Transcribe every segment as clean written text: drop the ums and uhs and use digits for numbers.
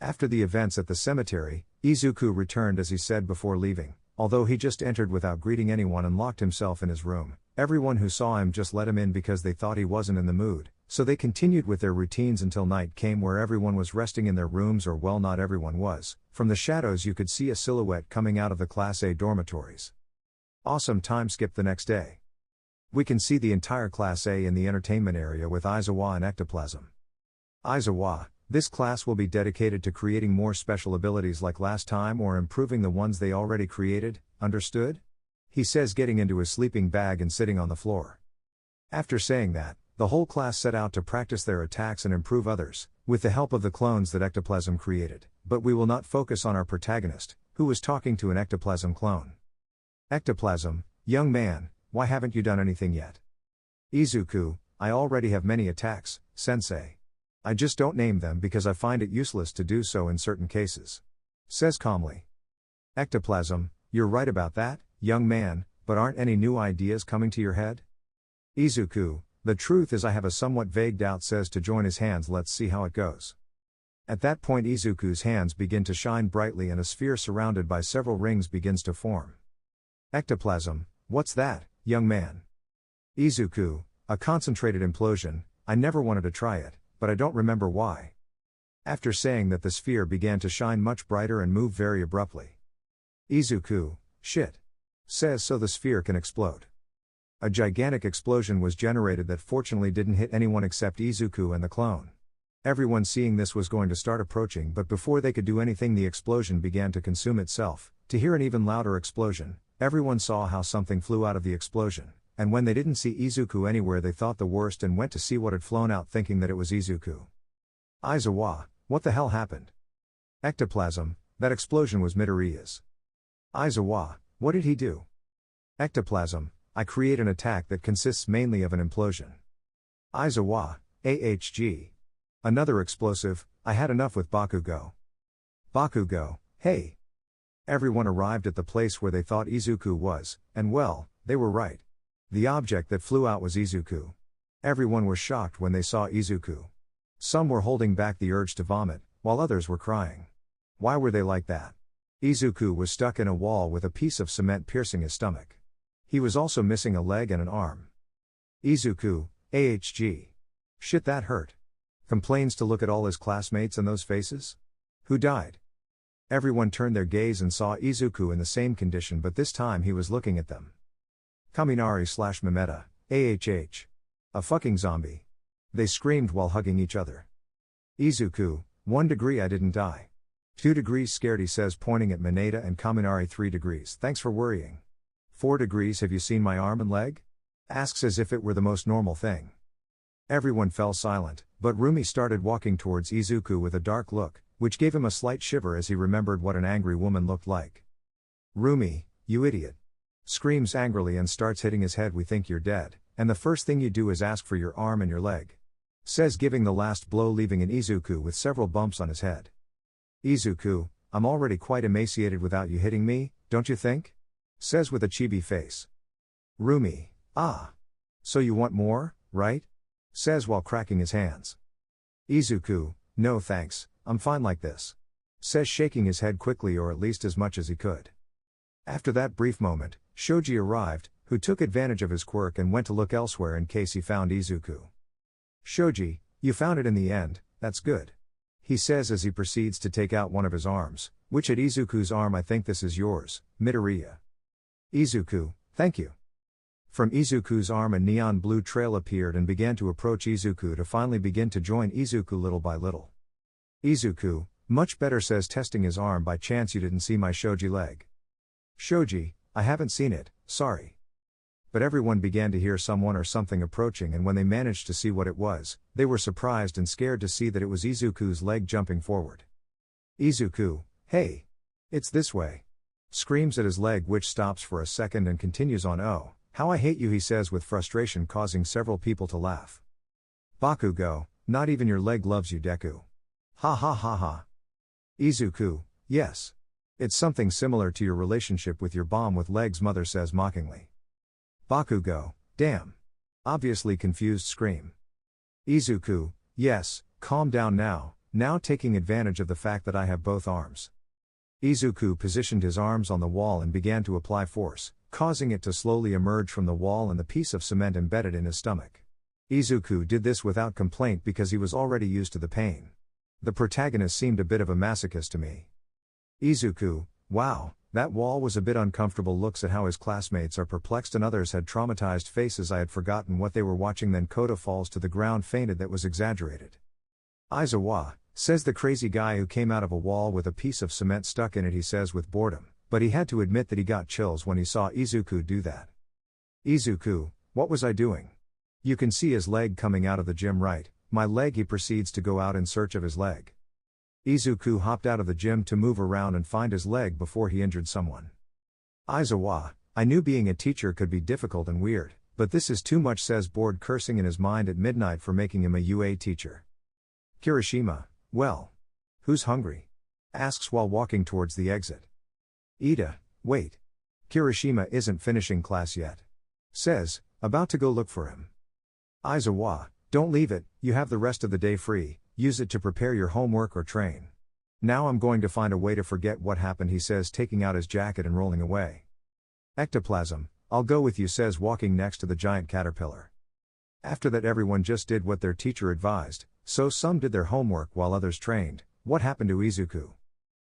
After the events at the cemetery, Izuku returned as he said before leaving. Although he just entered without greeting anyone and locked himself in his room, everyone who saw him just let him in because they thought he wasn't in the mood, so they continued with their routines until night came where everyone was resting in their rooms, or well, not everyone was. From the shadows you could see a silhouette coming out of the Class A dormitories. Awesome. Time skip the next day. We can see the entire Class A in the entertainment area with Aizawa and Ectoplasm. Aizawa, this class will be dedicated to creating more special abilities like last time or improving the ones they already created, understood? He says, getting into his sleeping bag and sitting on the floor. After saying that, the whole class set out to practice their attacks and improve others, with the help of the clones that Ectoplasm created, but we will not focus on our protagonist, who was talking to an Ectoplasm clone. Ectoplasm, young man, why haven't you done anything yet? Izuku, I already have many attacks, sensei. I just don't name them because I find it useless to do so in certain cases. Says calmly. Ectoplasm, you're right about that, young man, but aren't any new ideas coming to your head? Izuku, the truth is I have a somewhat vague doubt. Says to join his hands, let's see how it goes. At that point Izuku's hands begin to shine brightly and a sphere surrounded by several rings begins to form. Ectoplasm, what's that, young man? Izuku, a concentrated implosion. I never wanted to try it, but I don't remember why. After saying that, the sphere began to shine much brighter and move very abruptly. Izuku, shit. Says so the sphere can explode. A gigantic explosion was generated that fortunately didn't hit anyone except Izuku and the clone. Everyone seeing this was going to start approaching, but before they could do anything the explosion began to consume itself. To hear an even louder explosion, everyone saw how something flew out of the explosion. And when they didn't see Izuku anywhere they thought the worst and went to see what had flown out, thinking that it was Izuku. Aizawa, what the hell happened? Ectoplasm, that explosion was Midoriya's. Aizawa, what did he do? Ectoplasm, I create an attack that consists mainly of an implosion. Aizawa, AHG. Another explosive, I had enough with Bakugo. Bakugo, hey. Everyone arrived at the place where they thought Izuku was, and well, they were right. The object that flew out was Izuku. Everyone was shocked when they saw Izuku. Some were holding back the urge to vomit, while others were crying. Why were they like that? Izuku was stuck in a wall with a piece of cement piercing his stomach. He was also missing a leg and an arm. Izuku, AHG. Shit, that hurt. Complains to look at all his classmates and those faces. Who died? Everyone turned their gaze and saw Izuku in the same condition, but this time he was looking at them. Kaminari/Mimeta, AHH. A fucking zombie. They screamed while hugging each other. Izuku, 1 degree I didn't die. 2 degrees scared, he says, pointing at Mineta and Kaminari. 3 degrees thanks for worrying. 4 degrees have you seen my arm and leg? Asks as if it were the most normal thing. Everyone fell silent, but Rumi started walking towards Izuku with a dark look, which gave him a slight shiver as he remembered what an angry woman looked like. Rumi, you idiot. Screams angrily and starts hitting his head. We think you're dead, and the first thing you do is ask for your arm and your leg. Says, giving the last blow, leaving an Izuku with several bumps on his head. Izuku, I'm already quite emaciated without you hitting me, don't you think? Says with a chibi face. Rumi, ah. So you want more, right? Says while cracking his hands. Izuku, no thanks, I'm fine like this. Says, shaking his head quickly, or at least as much as he could. After that brief moment, Shoji arrived, who took advantage of his quirk and went to look elsewhere in case he found Izuku. Shoji, you found it in the end, that's good. He says as he proceeds to take out one of his arms, which at Izuku's arm. I think this is yours, Midoriya. Izuku, thank you. From Izuku's arm a neon blue trail appeared and began to approach Izuku to finally begin to join Izuku little by little. Izuku, much better, says, testing his arm. By chance you didn't see my Shoji leg? Shoji, I haven't seen it, sorry. But everyone began to hear someone or something approaching, and when they managed to see what it was, they were surprised and scared to see that it was Izuku's leg jumping forward. Izuku, hey! It's this way. Screams at his leg, which stops for a second and continues on. Oh, how I hate you, he says with frustration, causing several people to laugh. Bakugo, not even your leg loves you, DEKU. Ha ha ha ha. Izuku, yes. It's something similar to your relationship with your bomb with legs, mother says mockingly. Bakugo, damn. Obviously confused scream. Izuku, yes, calm down now, now taking advantage of the fact that I have both arms. Izuku positioned his arms on the wall and began to apply force, causing it to slowly emerge from the wall and the piece of cement embedded in his stomach. Izuku did this without complaint because he was already used to the pain. The protagonist seemed a bit of a masochist to me. Izuku, wow, that wall was a bit uncomfortable. Looks at how his classmates are perplexed and others had traumatized faces. I had forgotten what they were watching. Then Kota falls to the ground fainted. That was exaggerated. Aizawa, says the crazy guy who came out of a wall with a piece of cement stuck in it. He says with boredom, but he had to admit that he got chills when he saw Izuku do that. Izuku, what was I doing? You can see his leg coming out of the gym, right? My leg. He proceeds to go out in search of his leg. Izuku hopped out of the gym to move around and find his leg before he injured someone. Aizawa, I knew being a teacher could be difficult and weird, but this is too much, says bored, cursing in his mind at midnight for making him a UA teacher. Kirishima, well, who's hungry? Asks while walking towards the exit. Ida, wait. Kirishima isn't finishing class yet. Says, about to go look for him. Aizawa, don't leave it, you have the rest of the day free, use it to prepare your homework or train. Now I'm going to find a way to forget what happened, he says, taking out his jacket and rolling away. Ectoplasm, I'll go with you, says, walking next to the giant caterpillar. After that everyone just did what their teacher advised, so some did their homework while others trained. What happened to Izuku?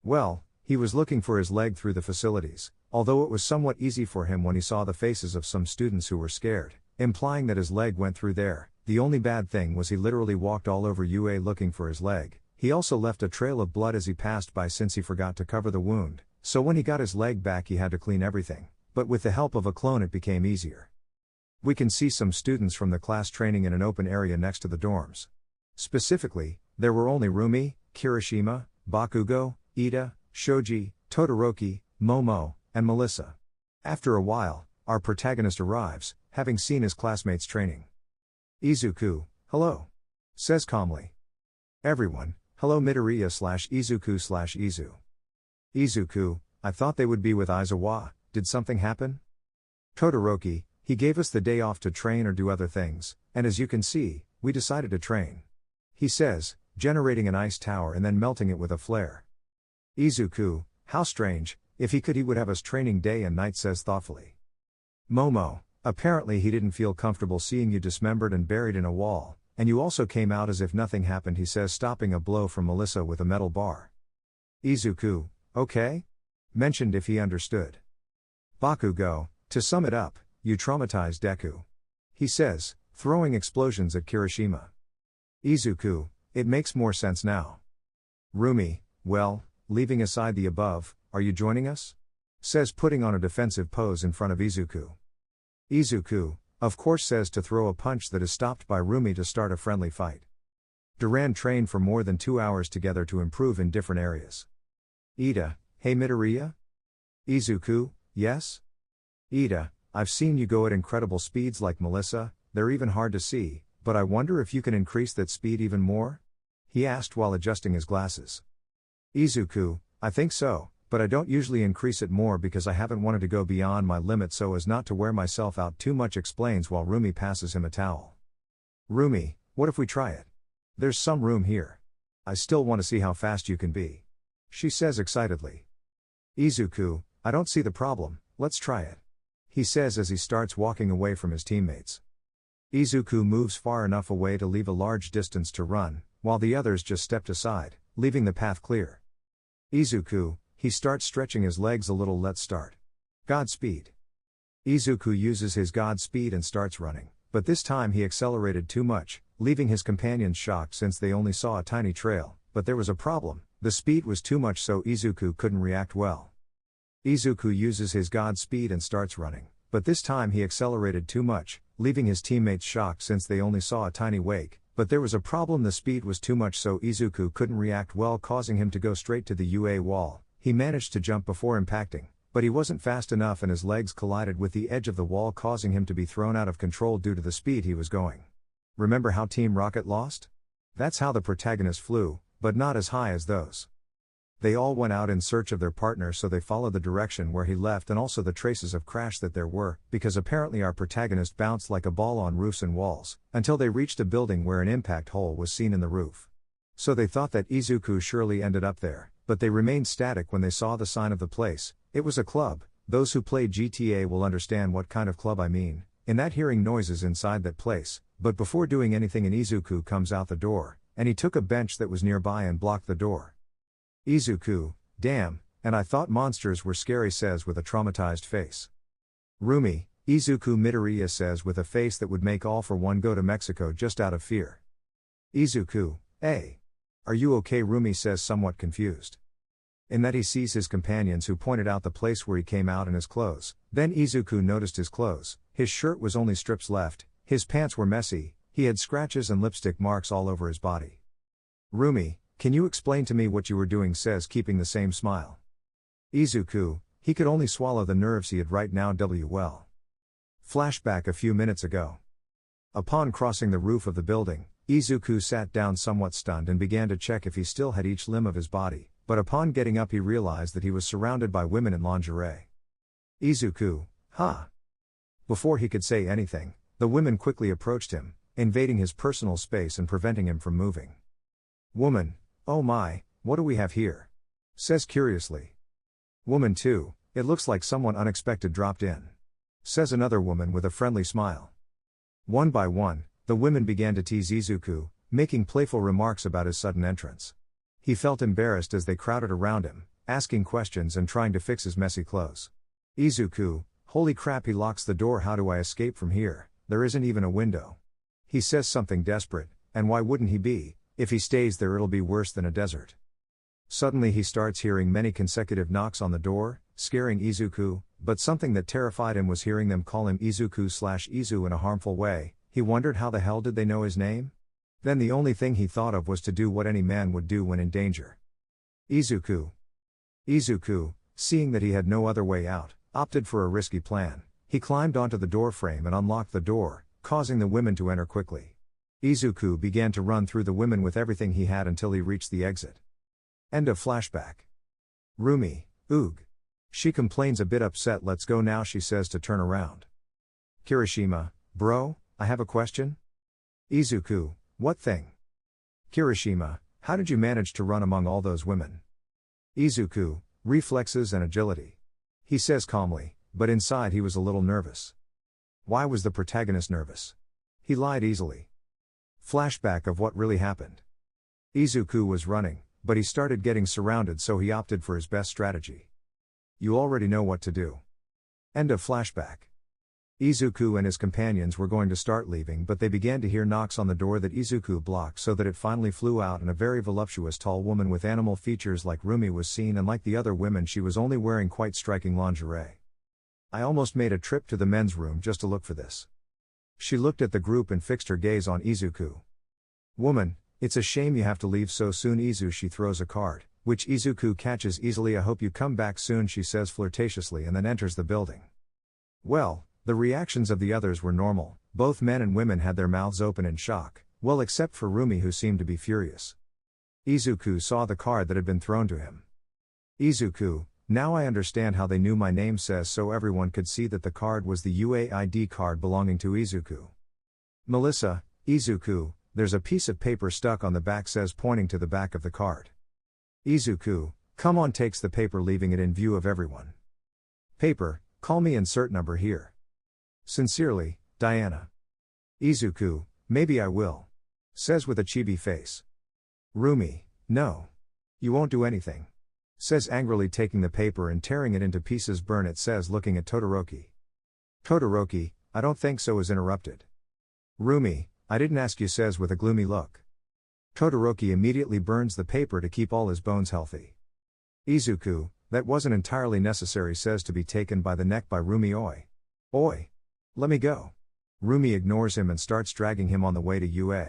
Well, he was looking for his leg through the facilities, although it was somewhat easy for him when he saw the faces of some students who were scared, implying that his leg went through there. The only bad thing was he literally walked all over UA looking for his leg. He also left a trail of blood as he passed by since he forgot to cover the wound, so when he got his leg back he had to clean everything, but with the help of a clone it became easier. We can see some students from the class training in an open area next to the dorms. Specifically, there were only Rumi, Kirishima, Bakugo, Ida, Shoji, Todoroki, Momo, and Melissa. After a while, our protagonist arrives, having seen his classmates training. Izuku, hello. Says calmly. Everyone, hello Midoriya/Izuku/Izu. Izuku, I thought they would be with Aizawa, did something happen? Todoroki, he gave us the day off to train or do other things, and as you can see, we decided to train. He says, generating an ice tower and then melting it with a flare. Izuku, how strange, if he could he would have us training day and night, says thoughtfully. Momo, apparently he didn't feel comfortable seeing you dismembered and buried in a wall, and you also came out as if nothing happened, he says, stopping a blow from Melissa with a metal bar. Izuku, okay? Mentioned if he understood. Bakugo, to sum it up, you traumatized DEKU. He says, throwing explosions at Kirishima. Izuku, it makes more sense now. Rumi, well, leaving aside the above, are you joining us? Says, putting on a defensive pose in front of Izuku. Izuku, of course, says to throw a punch that is stopped by Rumi to start a friendly fight. Duran trained for more than 2 hours together to improve in different areas. Ida, hey Midoriya? Izuku, yes? Ida, I've seen you go at incredible speeds like Melissa, they're even hard to see, but I wonder if you can increase that speed even more? He asked while adjusting his glasses. Izuku, I think so, but I don't usually increase it more because I haven't wanted to go beyond my limit so as not to wear myself out too much, explains while Rumi passes him a towel. Rumi, what if we try it? There's some room here. I still want to see how fast you can be. She says excitedly. Izuku, I don't see the problem, let's try it. He says as he starts walking away from his teammates. Izuku moves far enough away to leave a large distance to run, while the others just stepped aside, leaving the path clear. Izuku, he starts stretching his legs a little. Let's start. Godspeed. Izuku uses his Godspeed and starts running, but this time he accelerated too much, leaving his companions shocked since they only saw a tiny trail, but there was a problem, the speed was too much so Izuku couldn't react well. Izuku uses his Godspeed and starts running, but this time he accelerated too much, leaving his teammates shocked since they only saw a tiny wake, but there was a problem, the speed was too much so Izuku couldn't react well, causing him to go straight to the UA wall. He managed to jump before impacting, but he wasn't fast enough and his legs collided with the edge of the wall, causing him to be thrown out of control due to the speed he was going. Remember how Team Rocket lost? That's how the protagonist flew, but not as high as those. They all went out in search of their partner, so they followed the direction where he left and also the traces of crash that there were, because apparently our protagonist bounced like a ball on roofs and walls, until they reached a building where an impact hole was seen in the roof. So they thought that Izuku surely ended up there, but they remained static when they saw the sign of the place. It was a club. Those who played GTA will understand what kind of club I mean, in that hearing noises inside that place. But before doing anything, an Izuku comes out the door, and he took a bench that was nearby and blocked the door. Izuku, damn, and I thought monsters were scary, says with a traumatized face. Rumi, Izuku Midoriya says with a face that would make all for one go to Mexico just out of fear. Izuku, hey. Are you okay? Rumi says, somewhat confused. In that he sees his companions who pointed out the place where he came out in his clothes. Then Izuku noticed his clothes. His shirt was only strips left, his pants were messy, he had scratches and lipstick marks all over his body. Rumi, can you explain to me what you were doing? Says, keeping the same smile. Izuku, he could only swallow the nerves he had right now. Well. Flashback a few minutes ago. Upon crossing the roof of the building, Izuku sat down somewhat stunned and began to check if he still had each limb of his body, but upon getting up he realized that he was surrounded by women in lingerie. Izuku, huh? Before he could say anything, the women quickly approached him, invading his personal space and preventing him from moving. Woman, oh my, what do we have here? Says curiously. Woman 2, it looks like someone unexpected dropped in. Says another woman with a friendly smile. One by one, the women began to tease Izuku, making playful remarks about his sudden entrance. He felt embarrassed as they crowded around him, asking questions and trying to fix his messy clothes. Izuku, holy crap, he locks the door. How do I escape from here? There isn't even a window. He says something desperate, and why wouldn't he be? If he stays there it'll be worse than a desert. Suddenly he starts hearing many consecutive knocks on the door, scaring Izuku, but something that terrified him was hearing them call him Izuku/Izu in a harmful way. He wondered how the hell did they know his name? Then the only thing he thought of was to do what any man would do when in danger. Izuku, seeing that he had no other way out, opted for a risky plan. He climbed onto the doorframe and unlocked the door, causing the women to enter quickly. Izuku began to run through the women with everything he had until he reached the exit. End of flashback. Rumi, oog. She complains a bit upset. Let's go now, she says to turn around. Kirishima, bro, I have a question? Izuku, what thing? Kirishima, how did you manage to run among all those women? Izuku, reflexes and agility. He says calmly, but inside he was a little nervous. Why was the protagonist nervous? He lied easily. Flashback of what really happened. Izuku was running, but he started getting surrounded, so he opted for his best strategy. You already know what to do. End of flashback. Izuku and his companions were going to start leaving, but they began to hear knocks on the door that Izuku blocked, so that it finally flew out and a very voluptuous tall woman with animal features like Rumi was seen, and like the other women she was only wearing quite striking lingerie. I almost made a trip to the men's room just to look for this. She looked at the group and fixed her gaze on Izuku. Woman, it's a shame you have to leave so soon. Izu, she throws a card, which Izuku catches easily. I hope you come back soon, she says flirtatiously, and then enters the building. Well, the reactions of the others were normal. Both men and women had their mouths open in shock, well except for Rumi, who seemed to be furious. Izuku saw the card that had been thrown to him. Izuku, now I understand how they knew my name, says so everyone could see that the card was the UAID card belonging to Izuku. Melissa, Izuku, there's a piece of paper stuck on the back, says pointing to the back of the card. Izuku, come on, takes the paper, leaving it in view of everyone. Paper, call me, insert number here. Sincerely, Diana. Izuku, maybe I will. Says with a chibi face. Rumi, no. You won't do anything. Says angrily, taking the paper and tearing it into pieces. Burn it, says, looking at Todoroki. Todoroki, I don't think so, is interrupted. Rumi, I didn't ask you, says with a gloomy look. Todoroki immediately burns the paper to keep all his bones healthy. Izuku, that wasn't entirely necessary, says, to be taken by the neck by Rumi. Oi. Oi. Let me go. Rumi ignores him and starts dragging him on the way to UA.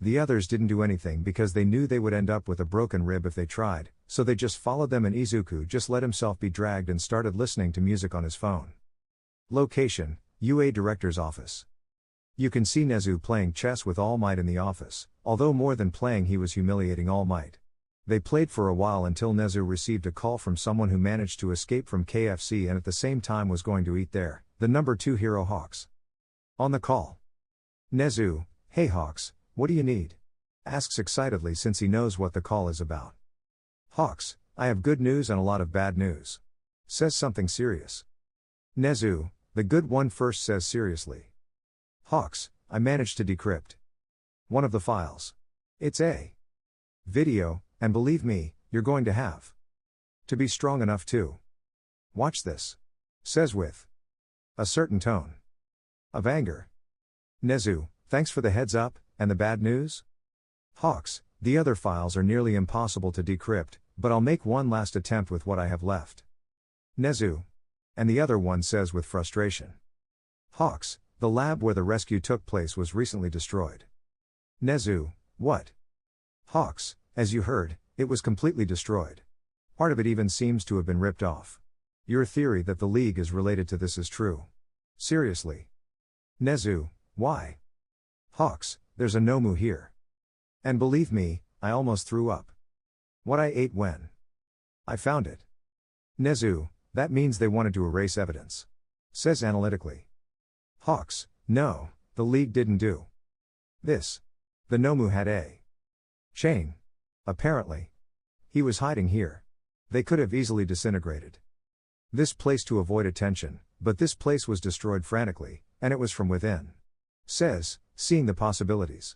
The others didn't do anything because they knew they would end up with a broken rib if they tried, so they just followed them, and Izuku just let himself be dragged and started listening to music on his phone. Location, UA Director's Office. You can see Nezu playing chess with All Might in the office, although more than playing he was humiliating All Might. They played for a while until Nezu received a call from someone who managed to escape from KFC and at the same time was going to eat there, the number 2 hero Hawks. On the call. Nezu, hey Hawks, what do you need? Asks excitedly since he knows what the call is about. Hawks, I have good news and a lot of bad news. Says something serious. Nezu, the good one first says seriously. Hawks, I managed to decrypt one of the files. It's a video, and believe me, you're going to have to be strong enough to watch this. Says with a certain tone of anger. Nezu, thanks for the heads up, and the bad news? Hawks, the other files are nearly impossible to decrypt, but I'll make one last attempt with what I have left. Nezu. And the other one says with frustration. Hawks, the lab where the rescue took place was recently destroyed. Nezu, what? Hawks, as you heard, it was completely destroyed. Part of it even seems to have been ripped off. Your theory that the League is related to this is true. Seriously. Nezu, why? Hawks, there's a Nomu here. And believe me, I almost threw up. What I ate when I found it. Nezu, that means they wanted to erase evidence. Says analytically. Hawks, no, the League didn't do this. The Nomu had a chain. Apparently. He was hiding here. They could have easily disintegrated this place to avoid attention, but this place was destroyed frantically, and it was from within. Says, seeing the possibilities.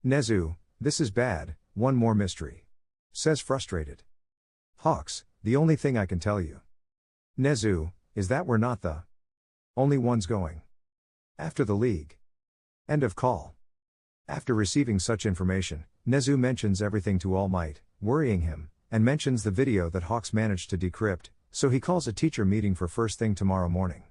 Nezu, this is bad, one more mystery. Says frustrated. Hawks, the only thing I can tell you, Nezu, is that we're not the only ones going after the League. End of call. After receiving such information, Nezu mentions everything to All Might, worrying him, and mentions the video that Hawks managed to decrypt, so he calls a teacher meeting for first thing tomorrow morning.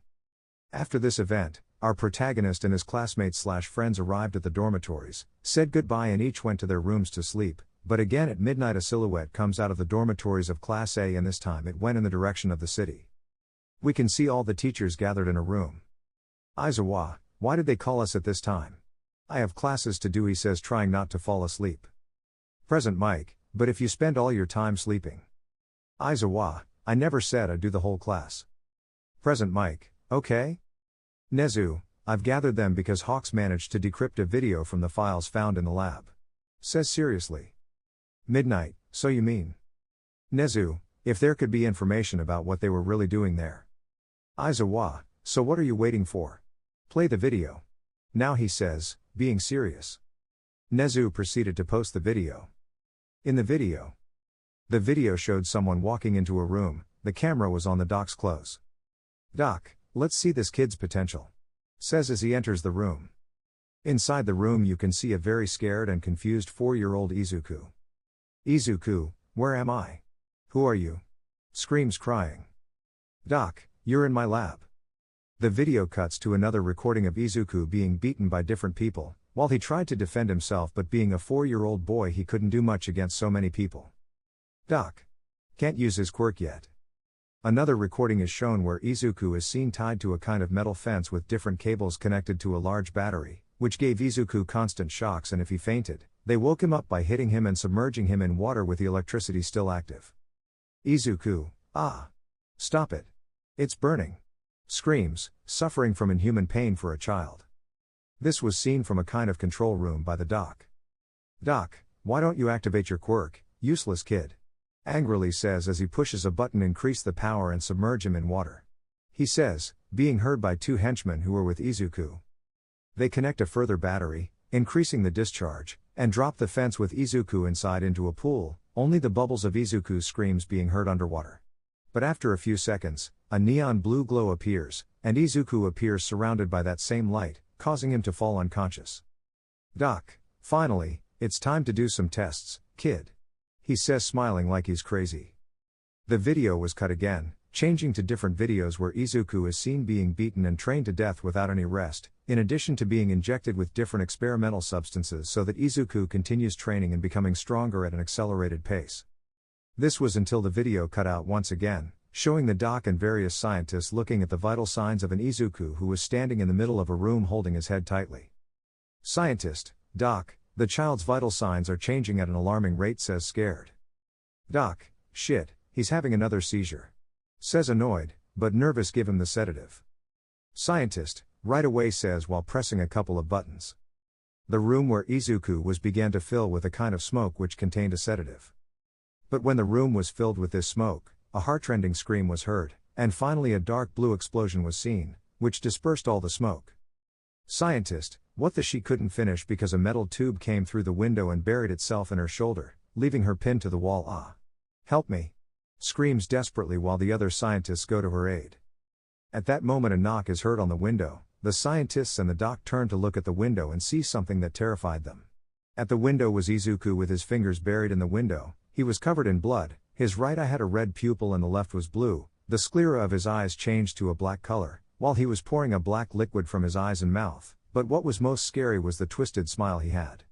After this event, our protagonist and his classmates/friends arrived at the dormitories, said goodbye and each went to their rooms to sleep, but again at midnight a silhouette comes out of the dormitories of Class A and this time it went in the direction of the city. We can see all the teachers gathered in a room. Aizawa, why did they call us at this time? I have classes to do, he says, trying not to fall asleep. Present Mike, but if you spend all your time sleeping. Aizawa, I never said I'd do the whole class. Present Mike, okay? Nezu, I've gathered them because Hawks managed to decrypt a video from the files found in the lab. Says seriously. Midnight, so you mean? Nezu, if there could be information about what they were really doing there. Aizawa, so what are you waiting for? Play the video. Now, he says, being serious. Nezu proceeded to post the video. In the video showed someone walking into a room, the camera was on the doc's clothes. Doc, let's see this kid's potential. Says as he enters the room. Inside the room you can see a very scared and confused 4-year-old Izuku. Izuku, where am I? Who are you? Screams crying. Doc, you're in my lab. The video cuts to another recording of Izuku being beaten by different people, while he tried to defend himself, but being a 4-year-old boy he couldn't do much against so many people. Doc. Can't use his quirk yet. Another recording is shown where Izuku is seen tied to a kind of metal fence with different cables connected to a large battery, which gave Izuku constant shocks, and if he fainted, they woke him up by hitting him and submerging him in water with the electricity still active. Izuku, ah! Stop it! It's burning! Screams, suffering from inhuman pain for a child. This was seen from a kind of control room by the doc. Doc, why don't you activate your quirk, useless kid? Angrily says as he pushes a button increase the power and submerge him in water. He says, being heard by 2 henchmen who were with Izuku. They connect a further battery, increasing the discharge, and drop the fence with Izuku inside into a pool, only the bubbles of Izuku's screams being heard underwater. But after a few seconds, a neon blue glow appears, and Izuku appears surrounded by that same light, causing him to fall unconscious. Doc, finally, it's time to do some tests, kid. He says, smiling like he's crazy. The video was cut again, changing to different videos where Izuku is seen being beaten and trained to death without any rest, in addition to being injected with different experimental substances so that Izuku continues training and becoming stronger at an accelerated pace. This was until the video cut out once again, showing the doc and various scientists looking at the vital signs of an Izuku who was standing in the middle of a room holding his head tightly. Scientist, Doc, the child's vital signs are changing at an alarming rate, says scared. Doc, shit, he's having another seizure. Says annoyed, but nervous, give him the sedative. Scientist, right away, says while pressing a couple of buttons. The room where Izuku was began to fill with a kind of smoke which contained a sedative. But when the room was filled with this smoke, a heartrending scream was heard, and finally a dark blue explosion was seen, which dispersed all the smoke. Scientist, what the she couldn't finish because a metal tube came through the window and buried itself in her shoulder, leaving her pinned to the wall. Ah! Help me! Screams desperately while the other scientists go to her aid. At that moment a knock is heard on the window. The scientists and the doc turn to look at the window and see something that terrified them. At the window was Izuku with his fingers buried in the window. He was covered in blood, his right eye had a red pupil and the left was blue, the sclera of his eyes changed to a black color, while he was pouring a black liquid from his eyes and mouth, but what was most scary was the twisted smile he had.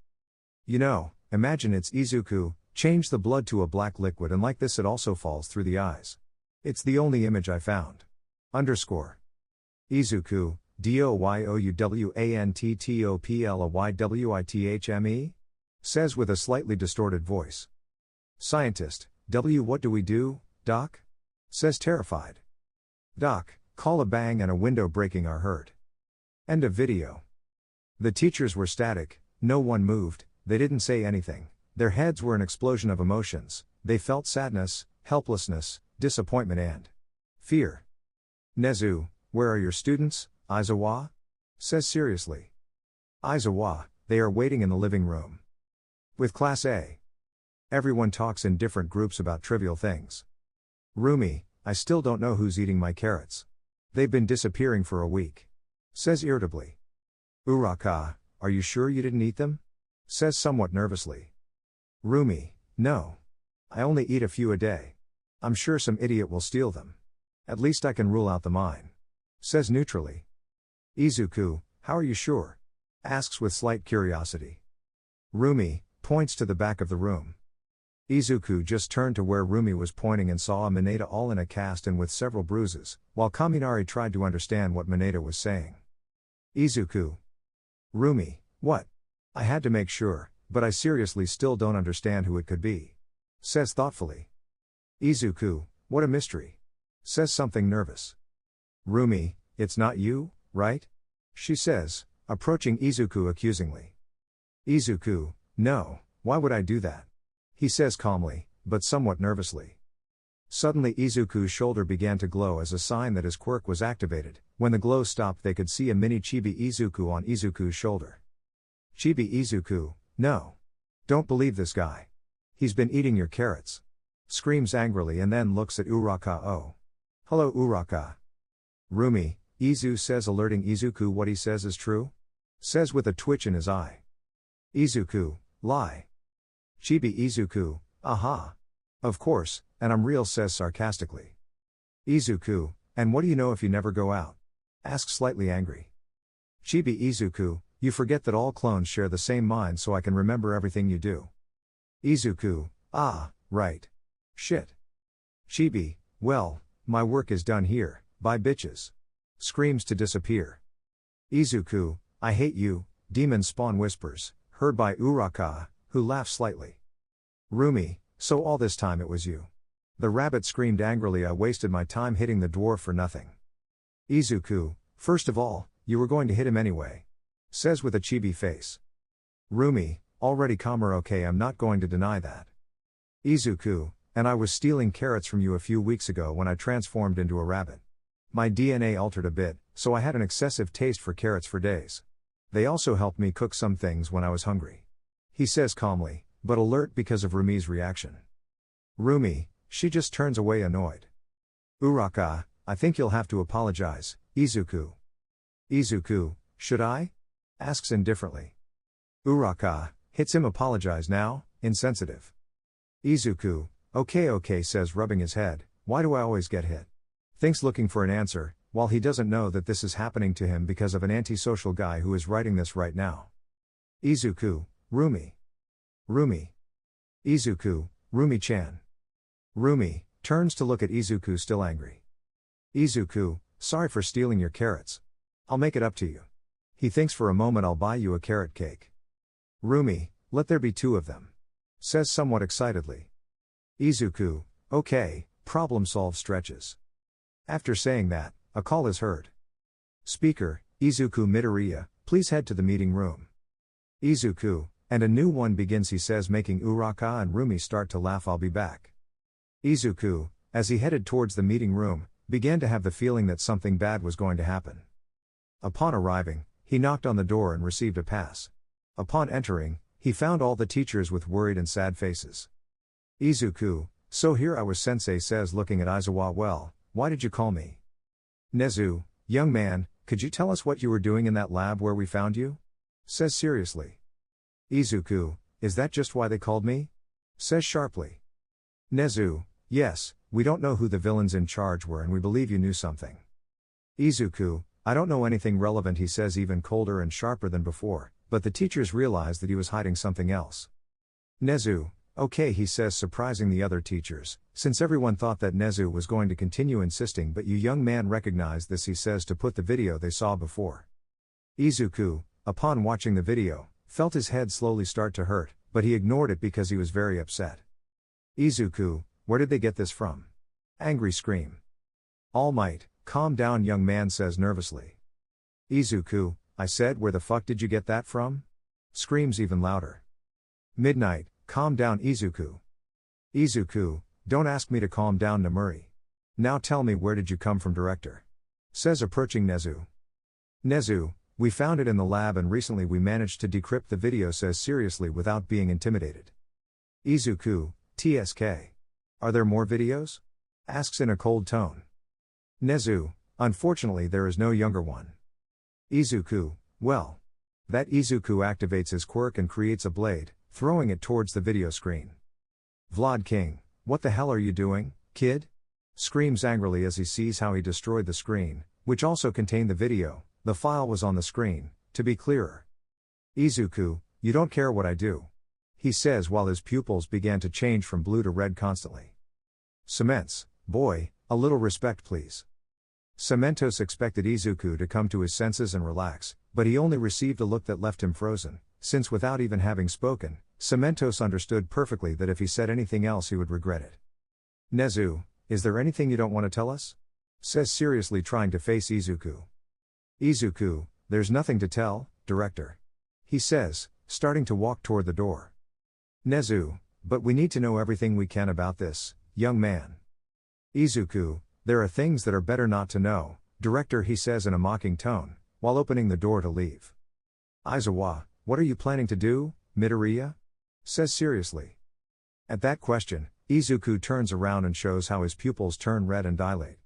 You know, imagine it's Izuku, change the blood to a black liquid and like this it also falls through the eyes. It's the only image I found. Izuku, DOYOUWANTTOPLAYWITHME? Says with a slightly distorted voice. Scientist, what do we do, Doc? Says terrified. Doc, call a bang and a window breaking are heard. End of video. The teachers were static, no one moved, they didn't say anything, their heads were an explosion of emotions, they felt sadness, helplessness, disappointment and fear. Nezu, where are your students, Aizawa? Says seriously. Aizawa, they are waiting in the living room. With Class A. Everyone talks in different groups about trivial things. Rumi, I still don't know who's eating my carrots. They've been disappearing for a week. Says irritably. Uraka, are you sure you didn't eat them? Says somewhat nervously. Rumi, no. I only eat a few a day. I'm sure some idiot will steal them. At least I can rule out the mine. Says neutrally. Izuku, how are you sure? Asks with slight curiosity. Rumi, points to the back of the room. Izuku just turned to where Rumi was pointing and saw a Mineta all in a cast and with several bruises, while Kaminari tried to understand what Mineta was saying. Izuku. Rumi, what? I had to make sure, but I seriously still don't understand who it could be. Says thoughtfully. Izuku, what a mystery. Says something nervous. Rumi, it's not you, right? She says, approaching Izuku accusingly. Izuku, no, why would I do that? He says calmly, but somewhat nervously. Suddenly Izuku's shoulder began to glow as a sign that his quirk was activated. When the glow stopped they could see a mini Chibi Izuku on Izuku's shoulder. Chibi Izuku, no. Don't believe this guy. He's been eating your carrots. Screams angrily and then looks at Uraka. Oh. Hello Uraka. Rumi, Izu says alerting Izuku what he says is true? Says with a twitch in his eye. Izuku, lie. Chibi Izuku, aha. Of course, and I'm real says sarcastically. Izuku, and what do you know if you never go out? Asks slightly angry. Chibi Izuku, you forget that all clones share the same mind so I can remember everything you do. Izuku, ah, right. Shit. Chibi, well, my work is done here, bye bitches. Screams to disappear. Izuku, I hate you, demon spawn whispers, heard by Uraka, who laughs slightly. Rumi, so all this time it was you. The rabbit screamed angrily. I wasted my time hitting the dwarf for nothing. Izuku, first of all, you were going to hit him anyway. Says with a chibi face. Rumi, already calmer. Okay, I'm not going to deny that. Izuku, and I was stealing carrots from you a few weeks ago when I transformed into a rabbit. My DNA altered a bit, so I had an excessive taste for carrots for days. They also helped me cook some things when I was hungry. He says calmly, but alert because of Rumi's reaction. Rumi, she just turns away annoyed. Uraka, I think you'll have to apologize, Izuku. Izuku, should I? Asks indifferently. Uraka, hits him. Apologize now, insensitive. Izuku, okay says rubbing his head, why do I always get hit? Thinks looking for an answer, while he doesn't know that this is happening to him because of an antisocial guy who is writing this right now. Izuku, Rumi. Rumi. Izuku, Rumi-chan. Rumi, turns to look at Izuku still angry. Izuku, sorry for stealing your carrots. I'll make it up to you. He thinks for a moment. I'll buy you a carrot cake. Rumi, let there be 2 of them. Says somewhat excitedly. Izuku, okay, problem solved stretches. After saying that, a call is heard. Speaker, Izuku Midoriya, please head to the meeting room. Izuku, and a new one begins, he says, making Uraka and Rumi start to laugh. I'll be back. Izuku, as he headed towards the meeting room, began to have the feeling that something bad was going to happen. Upon arriving, he knocked on the door and received a pass. Upon entering, he found all the teachers with worried and sad faces. Izuku, so here I was, sensei says, looking at Aizawa. Well, why did you call me? Nezu, young man, could you tell us what you were doing in that lab where we found you? Says seriously. Izuku, is that just why they called me? Says sharply. Nezu, yes, we don't know who the villains in charge were and we believe you knew something. Izuku, I don't know anything relevant, he says, even colder and sharper than before, but the teachers realized that he was hiding something else. Nezu, okay, he says, surprising the other teachers, since everyone thought that Nezu was going to continue insisting, but you young man recognized this, he says, to put the video they saw before. Izuku, upon watching the video, felt his head slowly start to hurt, but he ignored it because he was very upset. Izuku, where did they get this from? Angry scream. All Might, calm down, young man says nervously. Izuku, I said, where the fuck did you get that from? Screams even louder. Midnight, calm down, Izuku. Izuku, don't ask me to calm down, Namuri. Now tell me, where did you come from, director? Says approaching Nezu. Nezu, we found it in the lab and recently we managed to decrypt the video, says seriously without being intimidated. Izuku, TSK. Are there more videos? Asks in a cold tone. Nezu, unfortunately there is no younger one. Izuku, well. That Izuku activates his quirk and creates a blade, throwing it towards the video screen. Vlad King, what the hell are you doing, kid? Screams angrily as he sees how he destroyed the screen, which also contained the video. The file was on the screen, to be clearer. Izuku, you don't care what I do. He says while his pupils began to change from blue to red constantly. Cements, boy, a little respect please. Cementos expected Izuku to come to his senses and relax, but he only received a look that left him frozen, since without even having spoken, Cementos understood perfectly that if he said anything else he would regret it. Nezu, is there anything you don't want to tell us? Says seriously, trying to face Izuku. Izuku, there's nothing to tell, director. He says, starting to walk toward the door. Nezu, but we need to know everything we can about this, young man. Izuku, there are things that are better not to know, director, he says in a mocking tone, while opening the door to leave. Aizawa, what are you planning to do, Midoriya? Says seriously. At that question, Izuku turns around and shows how his pupils turn red and dilate.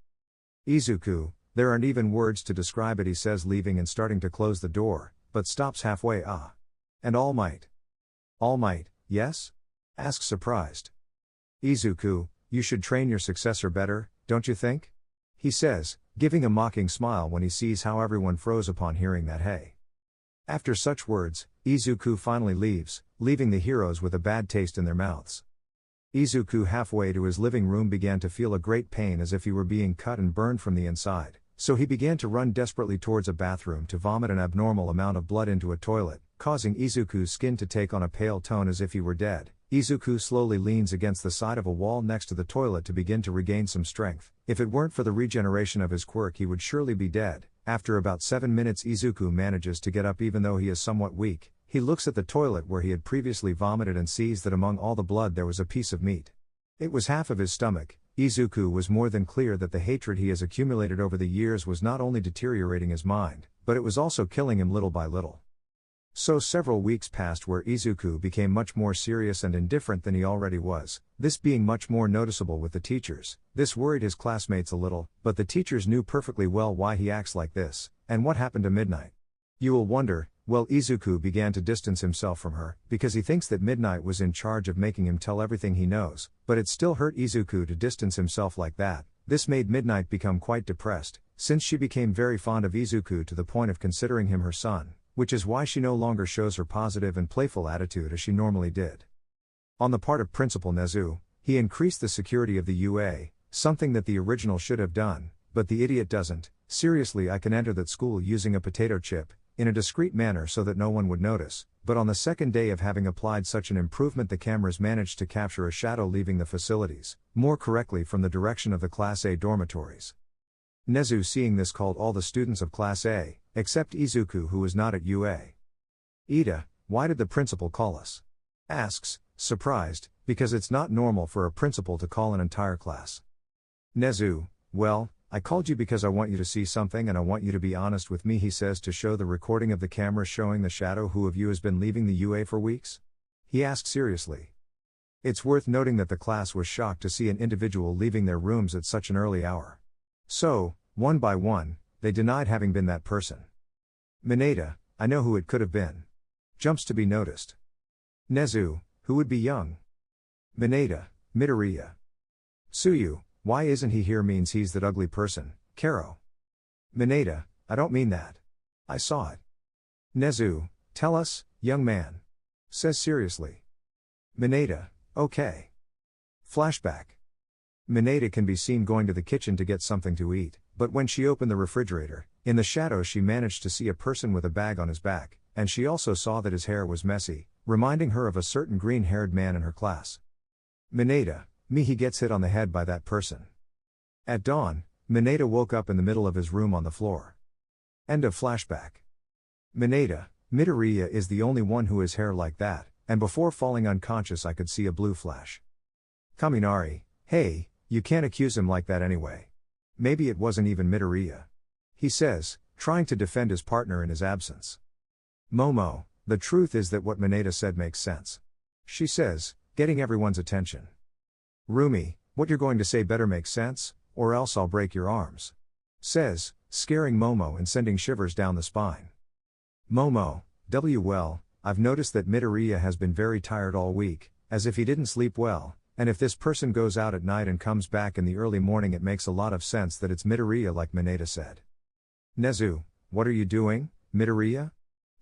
Izuku, there aren't even words to describe it, he says, leaving and starting to close the door, but stops halfway. And All Might. All Might, yes? Asks surprised. Izuku, you should train your successor better, don't you think? He says, giving a mocking smile when he sees how everyone froze upon hearing that. Hey. After such words, Izuku finally leaves, leaving the heroes with a bad taste in their mouths. Izuku, halfway to his living room, began to feel a great pain as if he were being cut and burned from the inside. So he began to run desperately towards a bathroom to vomit an abnormal amount of blood into a toilet, causing Izuku's skin to take on a pale tone as if he were dead. Izuku slowly leans against the side of a wall next to the toilet to begin to regain some strength. If it weren't for the regeneration of his quirk, he would surely be dead. After about 7 minutes, Izuku manages to get up even though he is somewhat weak. He looks at the toilet where he had previously vomited and sees that among all the blood there was a piece of meat. It was half of his stomach. Izuku was more than clear that the hatred he has accumulated over the years was not only deteriorating his mind, but it was also killing him little by little. So several weeks passed where Izuku became much more serious and indifferent than he already was, this being much more noticeable with the teachers. This worried his classmates a little, but the teachers knew perfectly well why he acts like this, and what happened to Midnight. You will wonder, well, Izuku began to distance himself from her, because he thinks that Midnight was in charge of making him tell everything he knows, but it still hurt Izuku to distance himself like that. This made Midnight become quite depressed, since she became very fond of Izuku to the point of considering him her son, which is why she no longer shows her positive and playful attitude as she normally did. On the part of Principal Nezu, he increased the security of the UA, something that the original should have done, but the idiot doesn't. Seriously, I can enter that school using a potato chip, in a discreet manner so that no one would notice, but on the second day of having applied such an improvement, the cameras managed to capture a shadow leaving the facilities, more correctly from the direction of the Class A dormitories. Nezu, seeing this, called all the students of Class A, except Izuku, who was not at UA. Ida, why did the principal call us? Asks, surprised, because it's not normal for a principal to call an entire class. Nezu, well, I called you because I want you to see something and I want you to be honest with me, he says to show the recording of the camera showing the shadow. Who of you has been leaving the UA for weeks? He asked seriously. It's worth noting that the class was shocked to see an individual leaving their rooms at such an early hour. So, one by one, they denied having been that person. Mineta, I know who it could have been. Jumps to be noticed. Nezu, who would be young? Mineta, Midoriya. Suyu, why isn't he here means he's that ugly person, Karo. Mineta, I don't mean that. I saw it. Nezu, tell us, young man. Says seriously. Mineta, okay. Flashback. Mineta can be seen going to the kitchen to get something to eat, but when she opened the refrigerator, in the shadows she managed to see a person with a bag on his back, and she also saw that his hair was messy, reminding her of a certain green-haired man in her class. Mineta, he gets hit on the head by that person. At dawn, Mineta woke up in the middle of his room on the floor. End of flashback. Mineta, Midoriya is the only one who has hair like that, and before falling unconscious I could see a blue flash. Kaminari, hey, you can't accuse him like that anyway. Maybe it wasn't even Midoriya. He says, trying to defend his partner in his absence. Momo, the truth is that what Mineta said makes sense. She says, getting everyone's attention. Rumi, what you're going to say better make sense, or else I'll break your arms. Says, scaring Momo and sending shivers down the spine. Momo, well, I've noticed that Midoriya has been very tired all week, as if he didn't sleep well, and if this person goes out at night and comes back in the early morning it makes a lot of sense that it's Midoriya like Mineta said. Nezu, what are you doing, Midoriya?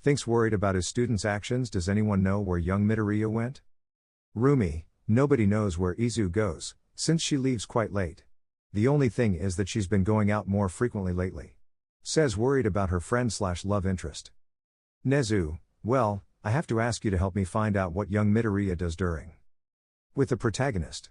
Thinks worried about his students' actions. Does anyone know where young Midoriya went? Rumi, nobody knows where Izu goes, since she leaves quite late. The only thing is that she's been going out more frequently lately. Says worried about her friend/love interest. Nezu, well, I have to ask you to help me find out what young Midoriya does during. With the protagonist.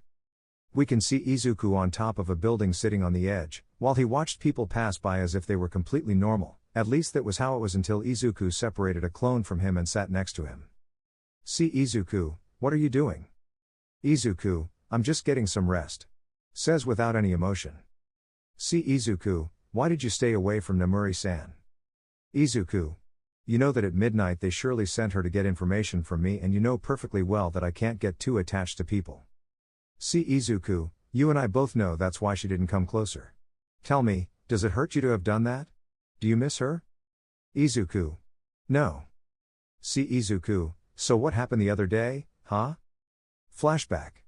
We can see Izuku on top of a building sitting on the edge, while he watched people pass by as if they were completely normal, at least that was how it was until Izuku separated a clone from him and sat next to him. See Izuku, what are you doing? Izuku, I'm just getting some rest. Says without any emotion. See Izuku, why did you stay away from Namuri-san? Izuku. You know that at midnight they surely sent her to get information from me and you know perfectly well that I can't get too attached to people. See Izuku, you and I both know that's why she didn't come closer. Tell me, does it hurt you to have done that? Do you miss her? Izuku. No. See Izuku, so what happened the other day, huh? Flashback.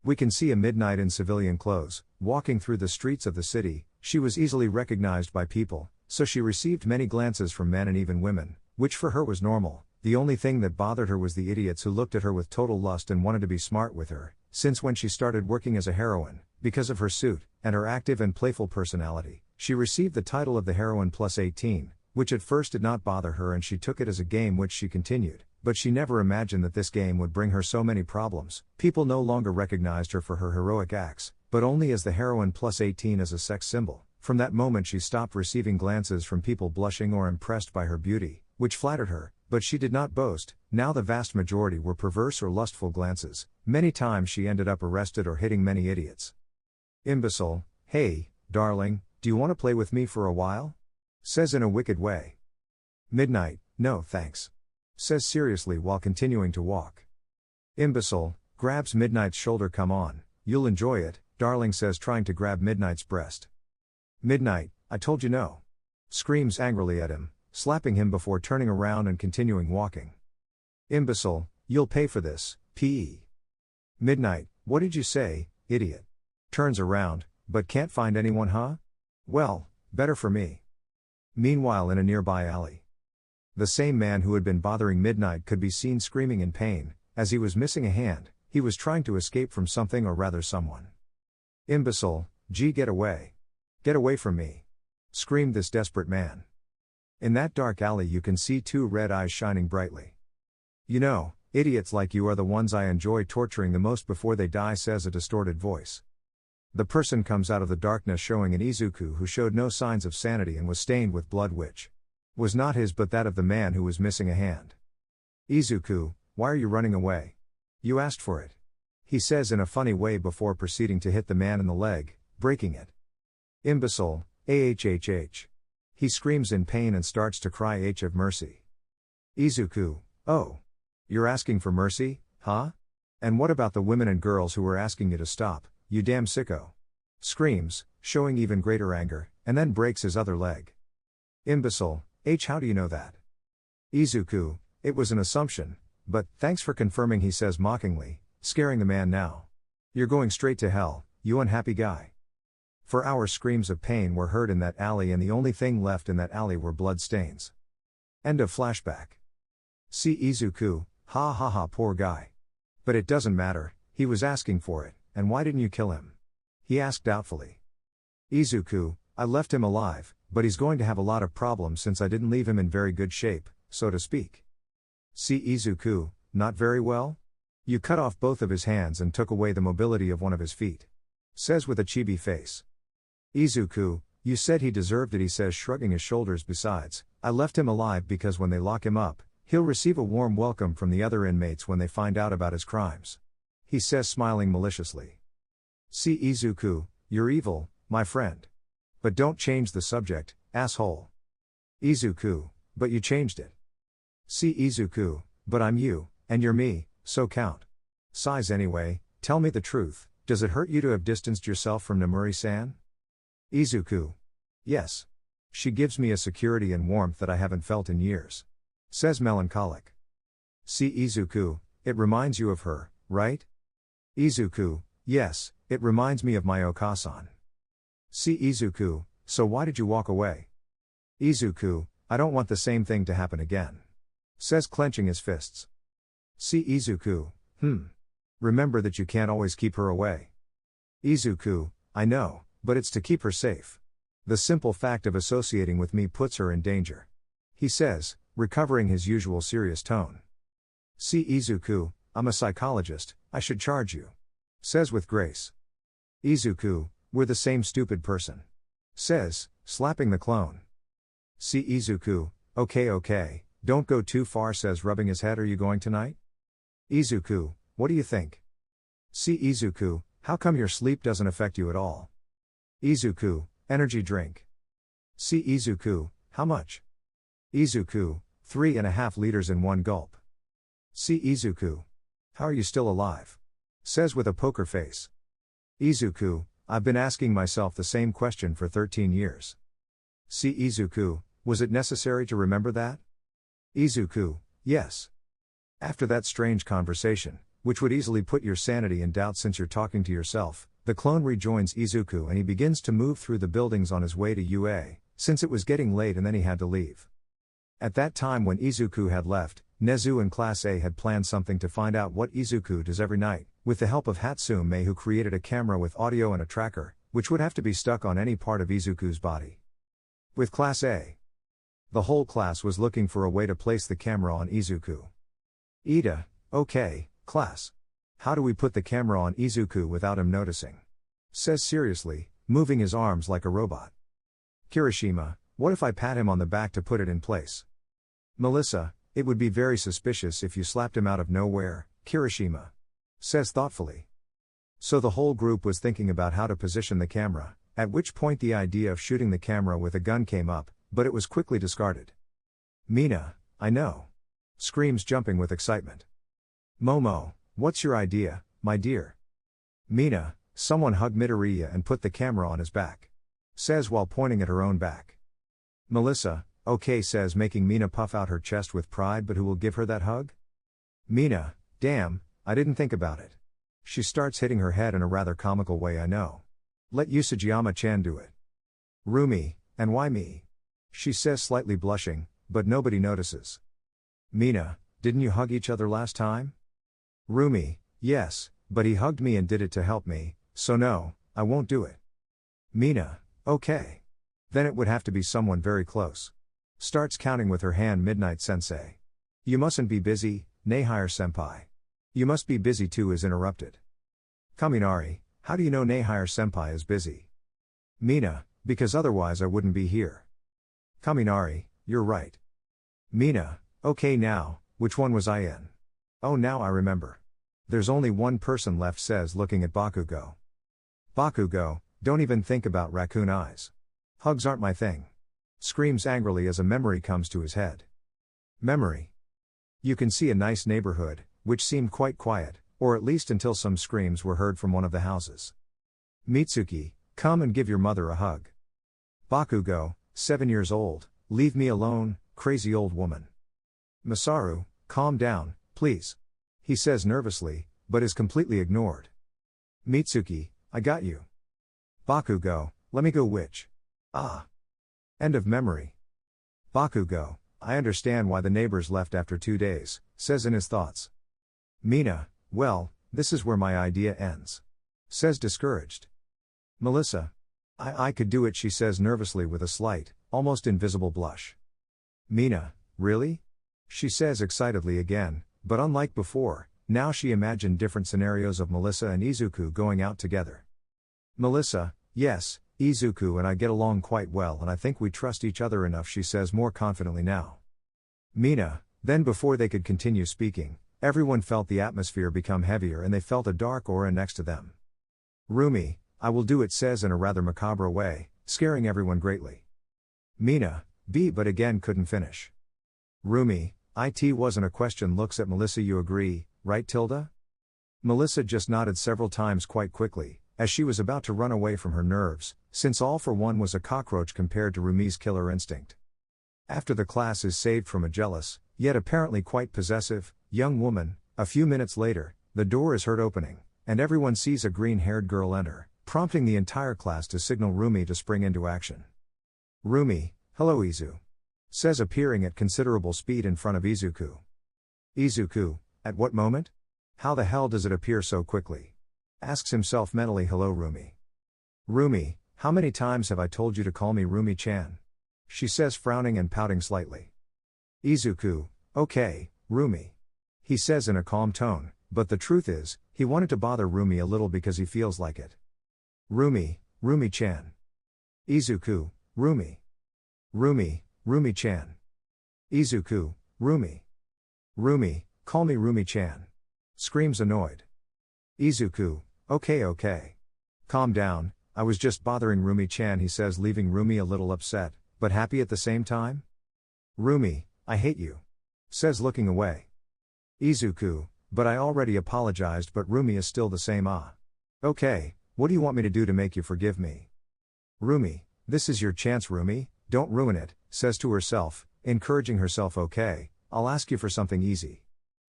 We can see a midnight in civilian clothes, walking through the streets of the city. She was easily recognized by people, so she received many glances from men and even women, which for her was normal. The only thing that bothered her was the idiots who looked at her with total lust and wanted to be smart with her, since when she started working as a heroine, because of her suit, and her active and playful personality, she received the title of the Heroine Plus 18, which at first did not bother her and she took it as a game which she continued, but she never imagined that this game would bring her so many problems. People no longer recognized her for her heroic acts, but only as the Heroine Plus 18 as a sex symbol. From that moment she stopped receiving glances from people blushing or impressed by her beauty, which flattered her, but she did not boast. Now the vast majority were perverse or lustful glances. Many times she ended up arrested or hitting many idiots. Imbecile, hey, darling, do you want to play with me for a while? Says in a wicked way. Midnight, no thanks. Says seriously while continuing to walk. Imbecile, grabs Midnight's shoulder. Come on, you'll enjoy it, darling, says trying to grab Midnight's breast. Midnight, I told you no. Screams angrily at him, slapping him before turning around and continuing walking. Imbecile, you'll pay for this, P.E. Midnight, what did you say, idiot? Turns around, but can't find anyone, huh? Well, better for me. Meanwhile in a nearby alley. The same man who had been bothering Midnight could be seen screaming in pain, as he was missing a hand. He was trying to escape from something or rather someone. Imbecile, gee, get away. Get away from me. Screamed this desperate man. In that dark alley you can see two red eyes shining brightly. You know, idiots like you are the ones I enjoy torturing the most before they die, says a distorted voice. The person comes out of the darkness showing an Izuku who showed no signs of sanity and was stained with blood which was not his but that of the man who was missing a hand. Izuku, why are you running away? You asked for it. He says in a funny way before proceeding to hit the man in the leg, breaking it. Imbecile, ahhh. He screams in pain and starts to cry h of mercy. Izuku, oh. You're asking for mercy, huh? And what about the women and girls who were asking you to stop, you damn sicko? Screams, showing even greater anger, and then breaks his other leg. Imbecile, how do you know that? Izuku, it was an assumption, but thanks for confirming, he says mockingly, scaring the man now. You're going straight to hell, you unhappy guy. For hours screams of pain were heard in that alley, and the only thing left in that alley were blood stains. End of flashback. See Izuku, ha ha ha, poor guy. But it doesn't matter, he was asking for it, and why didn't you kill him? He asked doubtfully. Izuku, I left him alive, but he's going to have a lot of problems since I didn't leave him in very good shape, so to speak. See Izuku, not very well? You cut off both of his hands and took away the mobility of one of his feet. Says with a chibi face. Izuku, you said he deserved it, he says, shrugging his shoulders. Besides, I left him alive because when they lock him up, he'll receive a warm welcome from the other inmates when they find out about his crimes. He says, smiling maliciously. See Izuku, you're evil, my friend. But don't change the subject, asshole. Izuku, but you changed it. See Izuku, but I'm you, and you're me, so count. Sighs anyway, tell me the truth, does it hurt you to have distanced yourself from Namuri-san? Izuku. Yes. She gives me a security and warmth that I haven't felt in years. Says melancholic. See Izuku, it reminds you of her, right? Izuku, yes, it reminds me of my Okasan. See Izuku, so why did you walk away? Izuku, I don't want the same thing to happen again. Says clenching his fists. See Izuku, remember that you can't always keep her away. Izuku, I know, but it's to keep her safe. The simple fact of associating with me puts her in danger. He says, recovering his usual serious tone. See Izuku, I'm a psychologist, I should charge you. Says with grace. Izuku, we're the same stupid person. Says, slapping the clone. See Izuku, okay, don't go too far, says rubbing his head. Are you going tonight? Izuku, what do you think? See Izuku, how come your sleep doesn't affect you at all? Izuku, energy drink. See Izuku, how much? Izuku, 3.5 liters in one gulp. See Izuku. How are you still alive? Says with a poker face. Izuku, I've been asking myself the same question for 13 years. See Izuku, was it necessary to remember that? Izuku, yes. After that strange conversation, which would easily put your sanity in doubt since you're talking to yourself, the clone rejoins Izuku and he begins to move through the buildings on his way to UA, since it was getting late and then he had to leave. At that time when Izuku had left, Nezu and Class A had planned something to find out what Izuku does every night, with the help of Hatsume, who created a camera with audio and a tracker, which would have to be stuck on any part of Izuku's body. With Class A, the whole class was looking for a way to place the camera on Izuku. Ida, okay, class. How do we put the camera on Izuku without him noticing? Says seriously, moving his arms like a robot. Kirishima, what if I pat him on the back to put it in place? Melissa, it would be very suspicious if you slapped him out of nowhere, Kirishima. Says thoughtfully. So the whole group was thinking about how to position the camera, at which point the idea of shooting the camera with a gun came up, but it was quickly discarded. Mina, I know. Screams, jumping with excitement. Momo, what's your idea, my dear? Mina, someone hug Midoriya and put the camera on his back. Says while pointing at her own back. Melissa, okay, says, making Mina puff out her chest with pride, but who will give her that hug? Mina, damn, I didn't think about it. She starts hitting her head in a rather comical way, I know. Let Usajiyama-chan do it. Rumi, and why me? She says, slightly blushing, but nobody notices. Mina, didn't you hug each other last time? Rumi, yes, but he hugged me and did it to help me, so no, I won't do it. Mina, okay. Then it would have to be someone very close. Starts counting with her hand. Midnight Sensei. You mustn't be busy, Nehire-senpai. You must be busy too, is interrupted. Kaminari, how do you know Nehire-senpai is busy? Mina, because otherwise I wouldn't be here. Kaminari, you're right. Mina, okay, now, Which one was I in? Oh, now I remember. There's only one person left, says, looking at Bakugo. Bakugo, don't even think about raccoon eyes. Hugs aren't my thing. Screams angrily as a memory comes to his head. Memory. You can see a nice neighborhood, which seemed quite quiet, or at least until some screams were heard from one of the houses. Mitsuki, come and give your mother a hug. Bakugo, 7 years old, leave me alone, crazy old woman. Masaru, calm down, please. He says nervously, but is completely ignored. Mitsuki, I got you. Bakugo, let me go witch. Ah. End of memory. Bakugo, I understand why the neighbors left after 2 days, says in his thoughts. Mina, well, this is where my idea ends. Says discouraged. Melissa. I could do it, she says nervously with a slight, almost invisible blush. Mina, really? She says excitedly again, but unlike before, now she imagined different scenarios of Melissa and Izuku going out together. Melissa, yes, Izuku and I get along quite well and I think we trust each other enough, she says more confidently now. Mina, then before they could continue speaking, everyone felt the atmosphere become heavier and they felt a dark aura next to them. Rumi, I will do it, says in a rather macabre way, scaring everyone greatly. Mina, but again couldn't finish. Rumi, it wasn't a question, looks at Melissa, you agree, right Tilda? Melissa just nodded several times quite quickly, as she was about to run away from her nerves, since all for one was a cockroach compared to Rumi's killer instinct. After the class is saved from a jealous, yet apparently quite possessive, young woman, a few minutes later, the door is heard opening, and everyone sees a green-haired girl enter, prompting the entire class to signal Rumi to spring into action. Rumi, hello Izu. Says appearing at considerable speed in front of Izuku. Izuku, at what moment? How the hell does it appear so quickly? Asks himself mentally. Hello Rumi. Rumi, how many times have I told you to call me Rumi-chan? She says, frowning and pouting slightly. Izuku, okay, Rumi. He says in a calm tone, but the truth is, he wanted to bother Rumi a little because he feels like it. Rumi, Rumi-chan. Izuku, Rumi. Rumi, Rumi-chan. Izuku, Rumi. Rumi, call me Rumi-chan. Screams annoyed. Izuku, okay. Calm down, I was just bothering Rumi-chan, he says, leaving Rumi a little upset, but happy at the same time. Rumi, I hate you. Says looking away. Izuku, but I already apologized, but Rumi is still the same. Okay, what do you want me to do to make you forgive me? Rumi, this is your chance Rumi, don't ruin it, says to herself, encouraging herself. Okay, I'll ask you for something easy.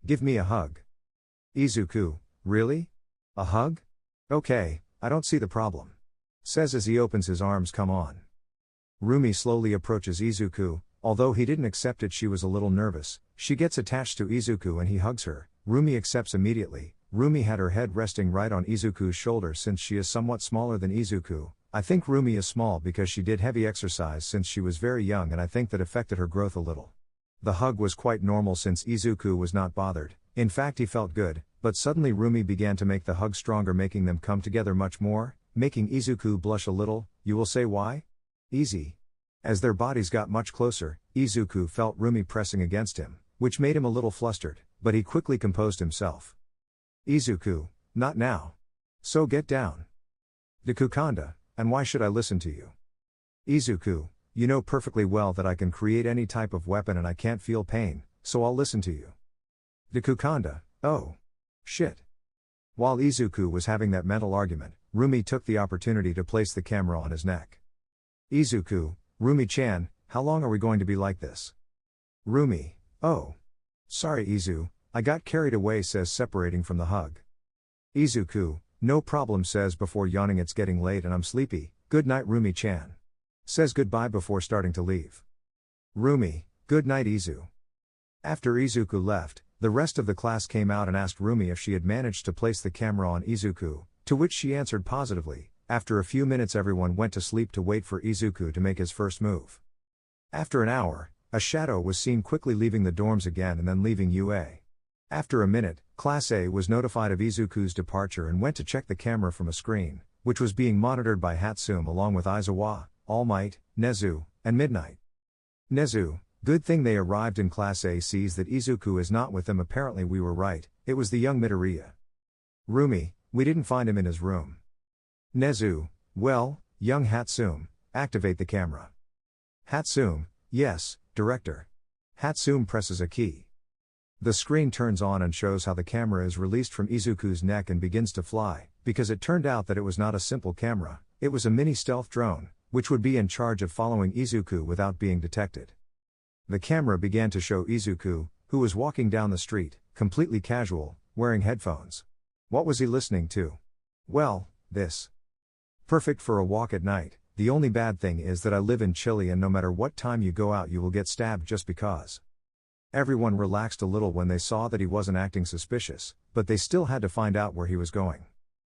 Give me a hug. Izuku, really? A hug? Okay, I don't see the problem. Says as he opens his arms. Come on. Rumi slowly approaches Izuku, although he didn't accept it, she was a little nervous. She gets attached to Izuku and he hugs her. Rumi accepts immediately. Rumi had her head resting right on Izuku's shoulder since she is somewhat smaller than Izuku. I think Rumi is small because she did heavy exercise since she was very young, and I think that affected her growth a little. The hug was quite normal since Izuku was not bothered. In fact, he felt good, but suddenly Rumi began to make the hug stronger, making them come together much more, making Izuku blush a little. You will say why? Easy. As their bodies got much closer, Izuku felt Rumi pressing against him, which made him a little flustered, but he quickly composed himself. Izuku, not now. So get down. DEKU Kanda, and why should I listen to you? Izuku, you know perfectly well that I can create any type of weapon and I can't feel pain, so I'll listen to you. DEKU Kanda, oh. Shit. While Izuku was having that mental argument, Rumi took the opportunity to place the camera on his neck. Izuku, Rumi-chan, how long are we going to be like this? Rumi, oh. Sorry Izu, I got carried away, says separating from the hug. Izuku, no problem, says before yawning. It's getting late and I'm sleepy. Good night Rumi-chan. Says goodbye before starting to leave. Rumi, good night Izu. After Izuku left, the rest of the class came out and asked Rumi if she had managed to place the camera on Izuku, to which she answered positively. After a few minutes everyone went to sleep to wait for Izuku to make his first move. After an hour, a shadow was seen quickly leaving the dorms again and then leaving UA. After a minute, Class A was notified of Izuku's departure and went to check the camera from a screen, which was being monitored by Hatsum along with Aizawa, All Might, Nezu, and Midnight. Nezu, Good thing they arrived in Class A, sees that Izuku is not with them. Apparently we were right, it was the young Midoriya. Rumi, we didn't find him in his room. Nezu, well, young Hatsume, activate the camera. Hatsume, yes, director. Hatsume presses a key. The screen turns on and shows how the camera is released from Izuku's neck and begins to fly, because it turned out that it was not a simple camera, it was a mini stealth drone, which would be in charge of following Izuku without being detected. The camera began to show Izuku, who was walking down the street, completely casual, wearing headphones. What was he listening to? Well, this. Perfect for a walk at night. The only bad thing is that I live in Chile and no matter what time you go out you will get stabbed just because. Everyone relaxed a little when they saw that he wasn't acting suspicious, but they still had to find out where he was going.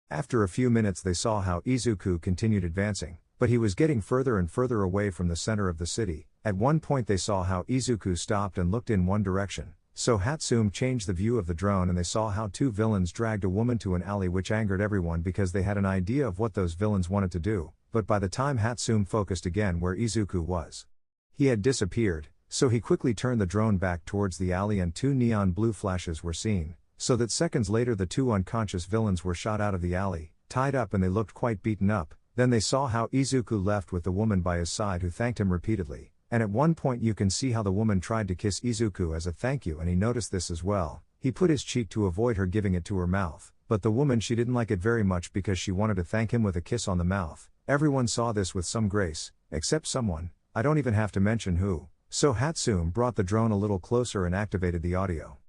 After a few minutes they saw how Izuku continued advancing, but he was getting further and further away from the center of the city. At one point they saw how Izuku stopped and looked in one direction, so Hatsume changed the view of the drone and they saw how two villains dragged a woman to an alley, which angered everyone because they had an idea of what those villains wanted to do, but by the time Hatsume focused again where Izuku was, he had disappeared. So he quickly turned the drone back towards the alley and two neon blue flashes were seen, so that seconds later the two unconscious villains were shot out of the alley, tied up, and they looked quite beaten up. Then they saw how Izuku left with the woman by his side who thanked him repeatedly, and at one point you can see how the woman tried to kiss Izuku as a thank you and he noticed this as well. He put his cheek to avoid her giving it to her mouth, but the woman, she didn't like it very much because she wanted to thank him with a kiss on the mouth. Everyone saw this with some grace, except someone, I don't even have to mention who. So Hatsume brought the drone a little closer and activated the audio.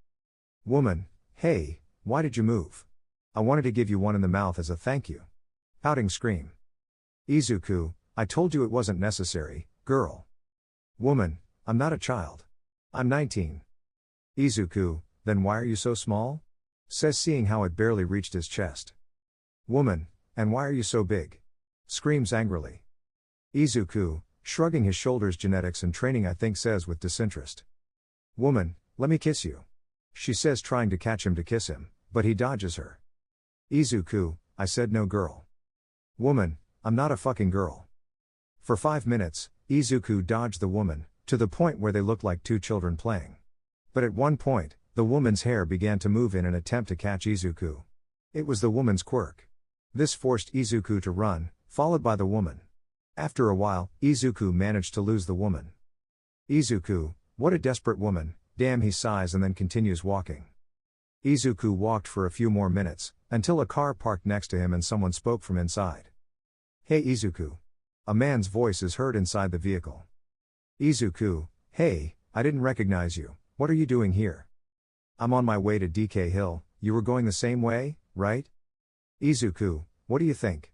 Woman, hey, why did you move? I wanted to give you one in the mouth as a thank you. Pouting scream. Izuku, I told you it wasn't necessary, girl. Woman, I'm not a child. I'm 19. Izuku, then why are you so small? Says, seeing how it barely reached his chest. Woman, and why are you so big? Screams angrily. Izuku, shrugging his shoulders, genetics and training I think, says with disinterest. Woman, let me kiss you. She says, trying to catch him to kiss him, but he dodges her. Izuku, I said no, girl. Woman, I'm not a fucking girl. For 5 minutes, Izuku dodged the woman, to the point where they looked like two children playing. But at one point, the woman's hair began to move in an attempt to catch Izuku. It was the woman's quirk. This forced Izuku to run, followed by the woman. After a while, Izuku managed to lose the woman. Izuku, what a desperate woman, damn, he sighs and then continues walking. Izuku walked for a few more minutes, until a car parked next to him and someone spoke from inside. Hey Izuku. A man's voice is heard inside the vehicle. Izuku, hey, I didn't recognize you, what are you doing here? I'm on my way to DK Hill, you were going the same way, right? Izuku, what do you think?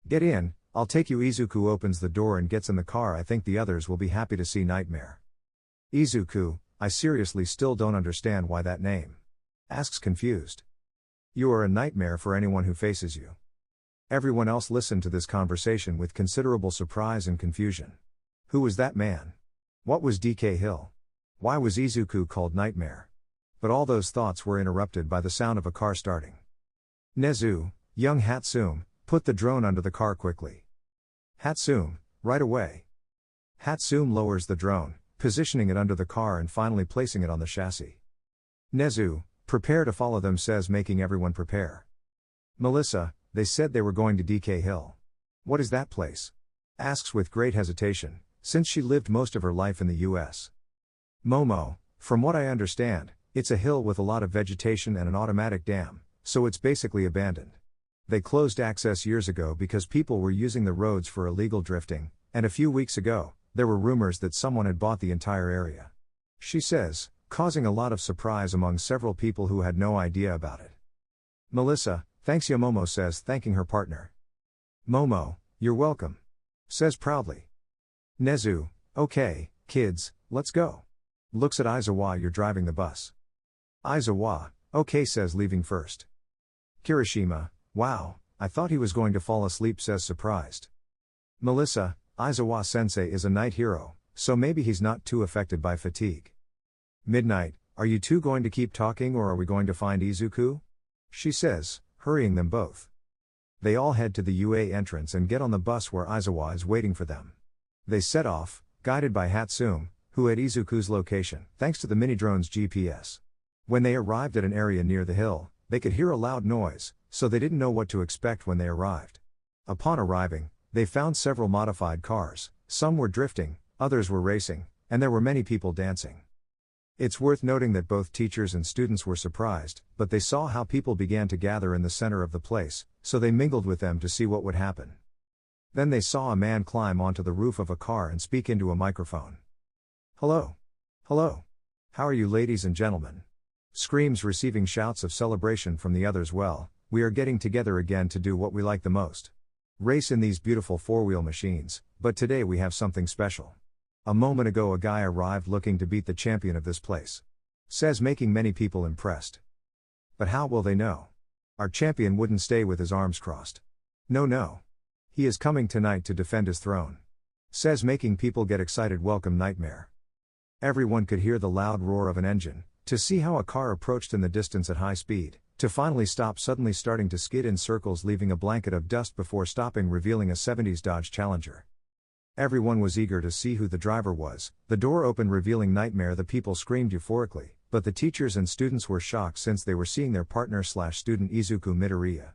Get in, I'll take you. Izuku opens the door and gets in the car. I think the others will be happy to see Nightmare. Izuku, I seriously still don't understand why that name. Asks confused. You are a nightmare for anyone who faces you. Everyone else listened to this conversation with considerable surprise and confusion. Who was that man? What was DK Hill? Why was Izuku called Nightmare? But all those thoughts were interrupted by the sound of a car starting. Nezu, young Hatsume, put the drone under the car quickly. Hatsume, right away. Hatsume lowers the drone, positioning it under the car and finally placing it on the chassis. Nezu, prepare to follow them, says, making everyone prepare. Melissa, they said they were going to DK Hill. What is that place? Asks with great hesitation, since she lived most of her life in the US. Momo, from what I understand, it's a hill with a lot of vegetation and an automatic dam, so it's basically abandoned. They closed access years ago because people were using the roads for illegal drifting, and a few weeks ago, there were rumors that someone had bought the entire area. She says, causing a lot of surprise among several people who had no idea about it. Melissa, thanks ya. Momo says, thanking her partner. Momo, you're welcome. Says proudly. Nezu, okay, kids, let's go. Looks at Aizawa, you're driving the bus. Aizawa, okay, says, leaving first. Kirishima, wow, I thought he was going to fall asleep, says, surprised. Melissa, Aizawa sensei is a night hero, so maybe he's not too affected by fatigue. Midnight, are you two going to keep talking or are we going to find Izuku? She says, hurrying them both. They all head to the UA entrance and get on the bus where Aizawa is waiting for them. They set off, guided by Hatsume, who had Izuku's location, thanks to the mini-drone's GPS. When they arrived at an area near the hill, they could hear a loud noise, so they didn't know what to expect when they arrived. Upon arriving, they found several modified cars, some were drifting, others were racing, and there were many people dancing. It's worth noting that both teachers and students were surprised, but they saw how people began to gather in the center of the place, so they mingled with them to see what would happen. Then they saw a man climb onto the roof of a car and speak into a microphone. "Hello. Hello. How are you, ladies and gentlemen?" Screams receiving shouts of celebration from the others. "Well, we are getting together again to do what we like the most. Race in these beautiful four-wheel machines, but today we have something special. A moment ago a guy arrived looking to beat the champion of this place," says, making many people impressed. "But how will they know? Our champion wouldn't stay with his arms crossed. No. He is coming tonight to defend his throne," says, making people get excited. Welcome Nightmare. Everyone could hear the loud roar of an engine, to see how a car approached in the distance at high speed, to finally stop, suddenly starting to skid in circles, leaving a blanket of dust before stopping, revealing a 70s Dodge Challenger. Everyone was eager to see who the driver was. The door opened, revealing Nightmare. The people screamed euphorically, but the teachers and students were shocked since they were seeing their partner/student Izuku Midoriya.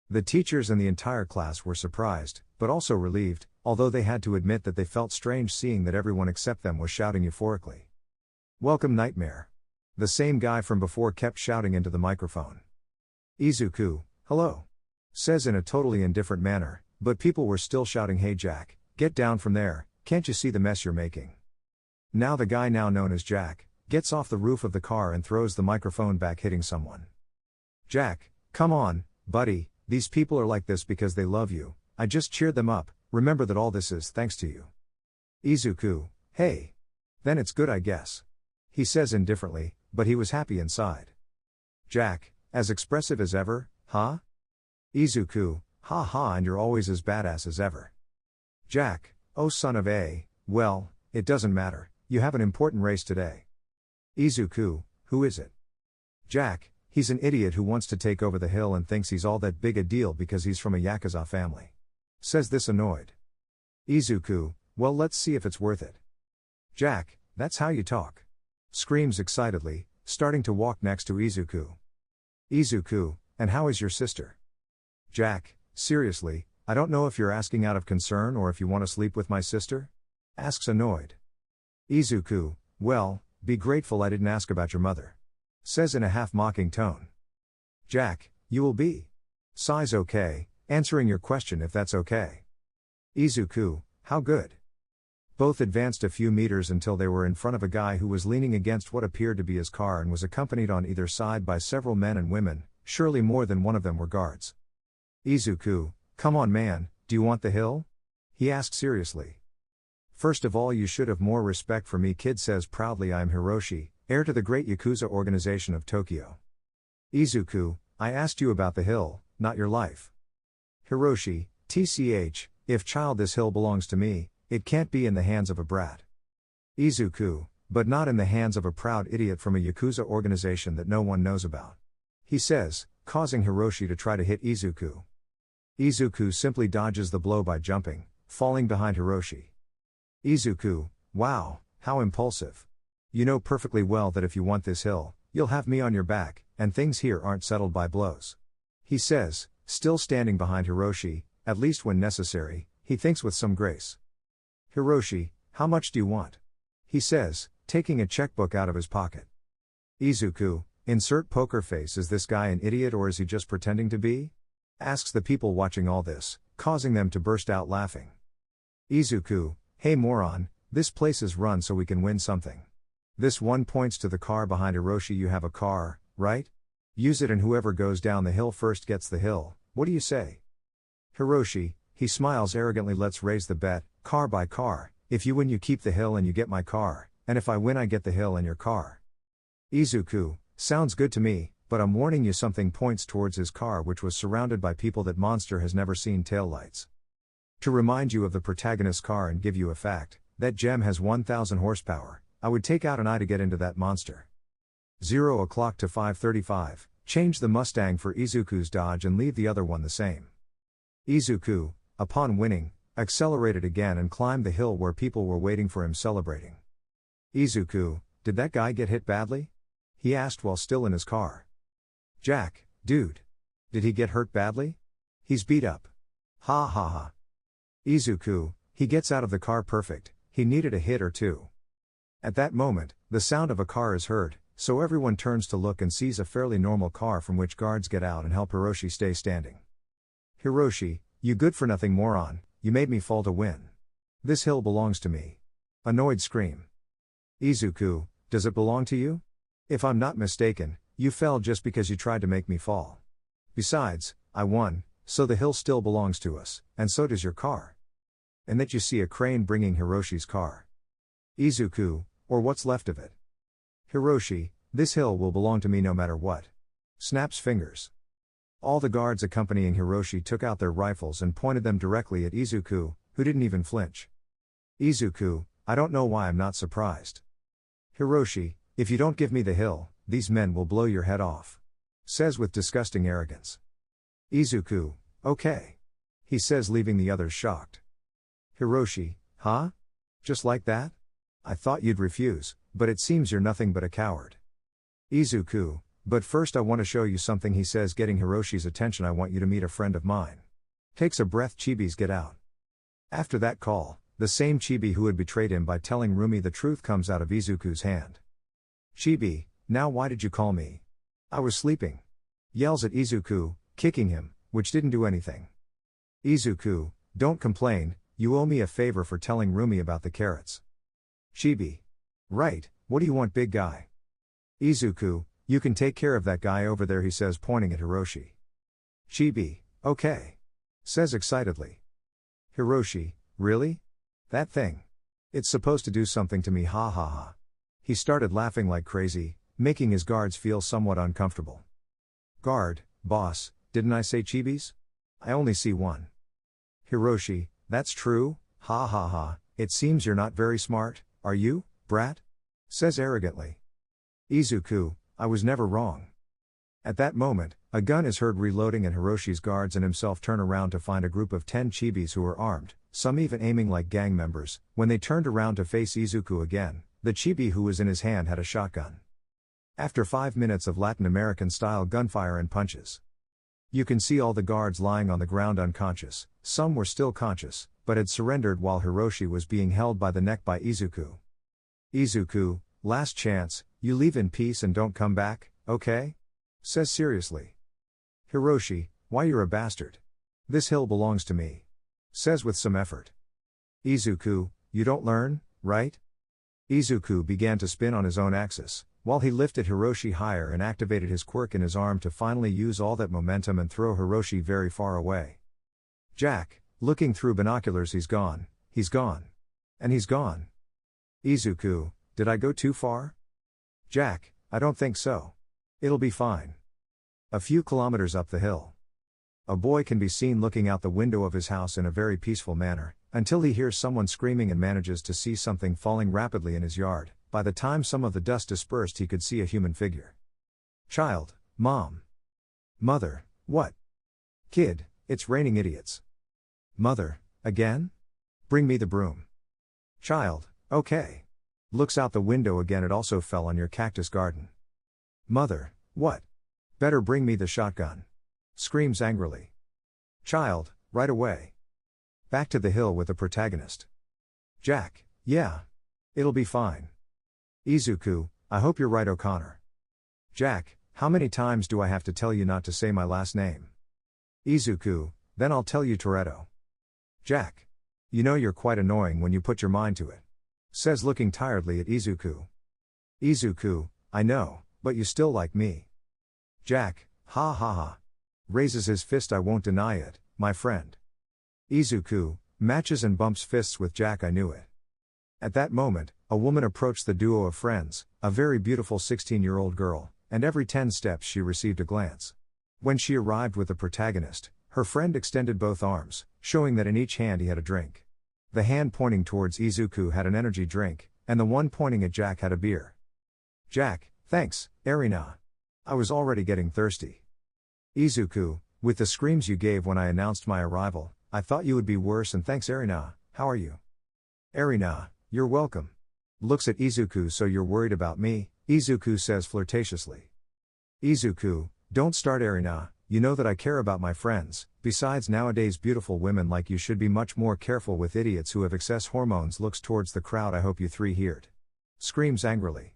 The teachers and the entire class were surprised, but also relieved, although they had to admit that they felt strange seeing that everyone except them was shouting euphorically. "Welcome Nightmare." The same guy from before kept shouting into the microphone. "Izuku, hello," says in a totally indifferent manner, but people were still shouting, "Hey Jack, get down from there, can't you see the mess you're making?" Now the guy, now known as Jack, gets off the roof of the car and throws the microphone back, hitting someone. "Jack, come on, buddy, these people are like this because they love you, I just cheered them up, remember that all this is thanks to you." Izuku, "Hey. Then it's good I guess," he says indifferently, but he was happy inside. Jack, as expressive as ever, "Huh?" Izuku, "Ha ha, and you're always as badass as ever." Jack, "Oh son of a, well, it doesn't matter, you have an important race today." Izuku, "Who is it?" Jack, "He's an idiot who wants to take over the hill and thinks he's all that big a deal because he's from a Yakuza family," says this annoyed. Izuku, "Well, let's see if it's worth it." Jack, "That's how you talk," screams excitedly, starting to walk next to Izuku. Izuku, "And how is your sister?" Jack, "Seriously, I don't know if you're asking out of concern or if you want to sleep with my sister?" asks annoyed. Izuku, "Well, be grateful I didn't ask about your mother," says in a half-mocking tone. Jack, "You will be. Size okay, answering your question if that's okay." Izuku, "How good." Both advanced a few meters until they were in front of a guy who was leaning against what appeared to be his car and was accompanied on either side by several men and women, surely more than one of them were guards. Izuku, "Come on man, do you want the hill?" he asked seriously. "First of all, you should have more respect for me," kid says proudly. "I am Hiroshi, heir to the great Yakuza organization of Tokyo." Izuku, "I asked you about the hill, not your life." Hiroshi, "Tch, if child, this hill belongs to me, it can't be in the hands of a brat." Izuku, "But not in the hands of a proud idiot from a Yakuza organization that no one knows about," he says, causing Hiroshi to try to hit Izuku. Izuku simply dodges the blow by jumping, falling behind Hiroshi. Izuku, "Wow, how impulsive. You know perfectly well that if you want this hill, you'll have me on your back, and things here aren't settled by blows," he says, still standing behind Hiroshi, at least when necessary, he thinks with some grace. Hiroshi, "How much do you want?" he says, taking a checkbook out of his pocket. Izuku, insert poker face, "Is this guy an idiot or is he just pretending to be?" asks the people watching all this, causing them to burst out laughing. Izuku, "Hey moron, this place is run so we can win something. This one," points to the car behind Hiroshi. "You have a car, right? Use it and whoever goes down the hill first gets the hill, what do you say?" Hiroshi, he smiles arrogantly, "Let's raise the bet, car by car, if you win you keep the hill and you get my car, and if I win I get the hill and your car." Izuku, "Sounds good to me, but I'm warning you something," points towards his car which was surrounded by people that monster has never seen taillights. "To remind you of the protagonist's car and give you a fact, that gem has 1000 horsepower, I would take out an eye to get into that monster." 0 o'clock to 5:35, change the Mustang for Izuku's Dodge and leave the other one the same. Izuku, upon winning, accelerated again and climbed the hill where people were waiting for him celebrating. Izuku, did that guy get hit badly? He asked while still in his car. Jack, dude. Did he get hurt badly? He's beat up. Ha ha ha. Izuku, he gets out of the car perfect, he needed a hit or two. At that moment, the sound of a car is heard, so everyone turns to look and sees a fairly normal car from which guards get out and help Hiroshi stay standing. Hiroshi, you good-for-nothing moron, you made me fall to win. This hill belongs to me. Annoyed scream. Izuku, does it belong to you? If I'm not mistaken, you fell just because you tried to make me fall. Besides, I won, so the hill still belongs to us, and so does your car. And that you see a crane bringing Hiroshi's car. Izuku, or what's left of it. Hiroshi, this hill will belong to me no matter what. Snaps fingers. All the guards accompanying Hiroshi took out their rifles and pointed them directly at Izuku, who didn't even flinch. Izuku, I don't know why I'm not surprised. Hiroshi, if you don't give me the hill, these men will blow your head off. Says with disgusting arrogance. Izuku, okay. He says, leaving the others shocked. Hiroshi, huh? Just like that? I thought you'd refuse, but it seems you're nothing but a coward. Izuku, but first I want to show you something, he says, getting Hiroshi's attention. I want you to meet a friend of mine. Takes a breath. Chibis, get out. After that call, the same Chibi who had betrayed him by telling Rumi the truth comes out of Izuku's hand. Chibi, now why did you call me? I was sleeping. Yells at Izuku, kicking him, which didn't do anything. Izuku, don't complain, you owe me a favor for telling Rumi about the carrots. Chibi. Right, what do you want, big guy? Izuku, you can take care of that guy over there, he says, pointing at Hiroshi. Chibi, okay. Says excitedly. Hiroshi, really? That thing? It's supposed to do something to me, ha ha ha. He started laughing like crazy, making his guards feel somewhat uncomfortable. Guard, boss, didn't I say chibis? I only see one. Hiroshi, that's true, ha ha ha, it seems you're not very smart, are you, brat? Says arrogantly. Izuku, I was never wrong. At that moment, a gun is heard reloading and Hiroshi's guards and himself turn around to find a group of 10 chibis who are armed, some even aiming like gang members. When they turned around to face Izuku again, the chibi who was in his hand had a shotgun. After 5 minutes of Latin American-style gunfire and punches, you can see all the guards lying on the ground unconscious. Some were still conscious, but had surrendered while Hiroshi was being held by the neck by Izuku. Izuku, last chance, you leave in peace and don't come back, okay? Says seriously. Hiroshi, why you're a bastard. This hill belongs to me. Says with some effort. Izuku, you don't learn, right? Izuku began to spin on his own axis, while he lifted Hiroshi higher and activated his quirk in his arm to finally use all that momentum and throw Hiroshi very far away. Jack, looking through binoculars, he's gone, and he's gone. Izuku, did I go too far? Jack, I don't think so. It'll be fine. A few kilometers up the hill, a boy can be seen looking out the window of his house in a very peaceful manner, until he hears someone screaming and manages to see something falling rapidly in his yard. By the time some of the dust dispersed, he could see a human figure. Child, mom. Mother, what? Kid, it's raining idiots. Mother, again? Bring me the broom. Child, okay. Looks out the window again, it also fell on your cactus garden. Mother, what? Better bring me the shotgun. Screams angrily. Child, right away. Back to the hill with the protagonist. Jack, yeah. It'll be fine. Izuku, I hope you're right, O'Connor. Jack, how many times do I have to tell you not to say my last name? Izuku, then I'll tell you Toretto. Jack. You know you're quite annoying when you put your mind to it. Says looking tiredly at Izuku. Izuku, I know, but you still like me. Jack, ha ha ha. Raises his fist, I won't deny it, my friend. Izuku, matches and bumps fists with Jack, I knew it. At that moment, a woman approached the duo of friends, a very beautiful 16-year-old girl, and every 10 steps she received a glance. When she arrived with the protagonist, her friend extended both arms, showing that in each hand he had a drink. The hand pointing towards Izuku had an energy drink, and the one pointing at Jack had a beer. Jack, thanks, Erina. I was already getting thirsty. Izuku, with the screams you gave when I announced my arrival, I thought you would be worse, and thanks Erina, how are you? Erina, you're welcome. Looks at Izuku. So you're worried about me? Izuku says flirtatiously. Izuku, don't start Erina, you know that I care about my friends. Besides, nowadays beautiful women like you should be much more careful with idiots who have excess hormones. Looks towards the crowd. I hope you three heard. Screams angrily.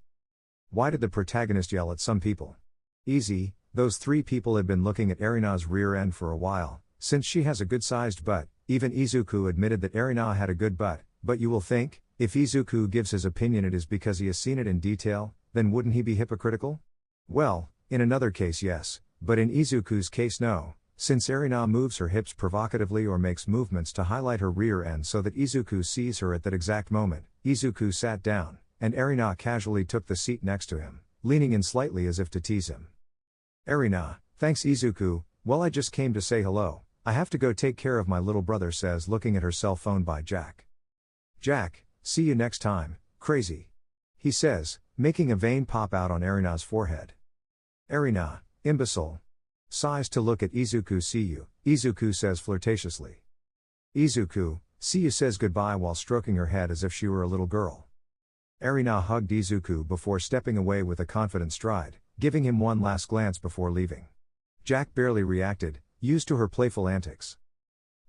Why did the protagonist yell at some people? Easy, those three people had been looking at Erina's rear end for a while, since she has a good-sized butt. Even Izuku admitted that Erina had a good butt, but you will think, if Izuku gives his opinion it is because he has seen it in detail, then wouldn't he be hypocritical? Well, in another case yes, but in Izuku's case no, since Erina moves her hips provocatively or makes movements to highlight her rear end so that Izuku sees her at that exact moment. Izuku sat down, and Erina casually took the seat next to him, leaning in slightly as if to tease him. Erina, thanks Izuku, well I just came to say hello, I have to go take care of my little brother, says looking at her cell phone by Jack. Jack, see you next time, crazy. He says, making a vein pop out on Erina's forehead. Erina, imbecile. Sighs to look at Izuku. See you, Izuku says flirtatiously. Izuku, see you says goodbye while stroking her head as if she were a little girl. Erina hugged Izuku before stepping away with a confident stride, giving him one last glance before leaving. Jack barely reacted, used to her playful antics.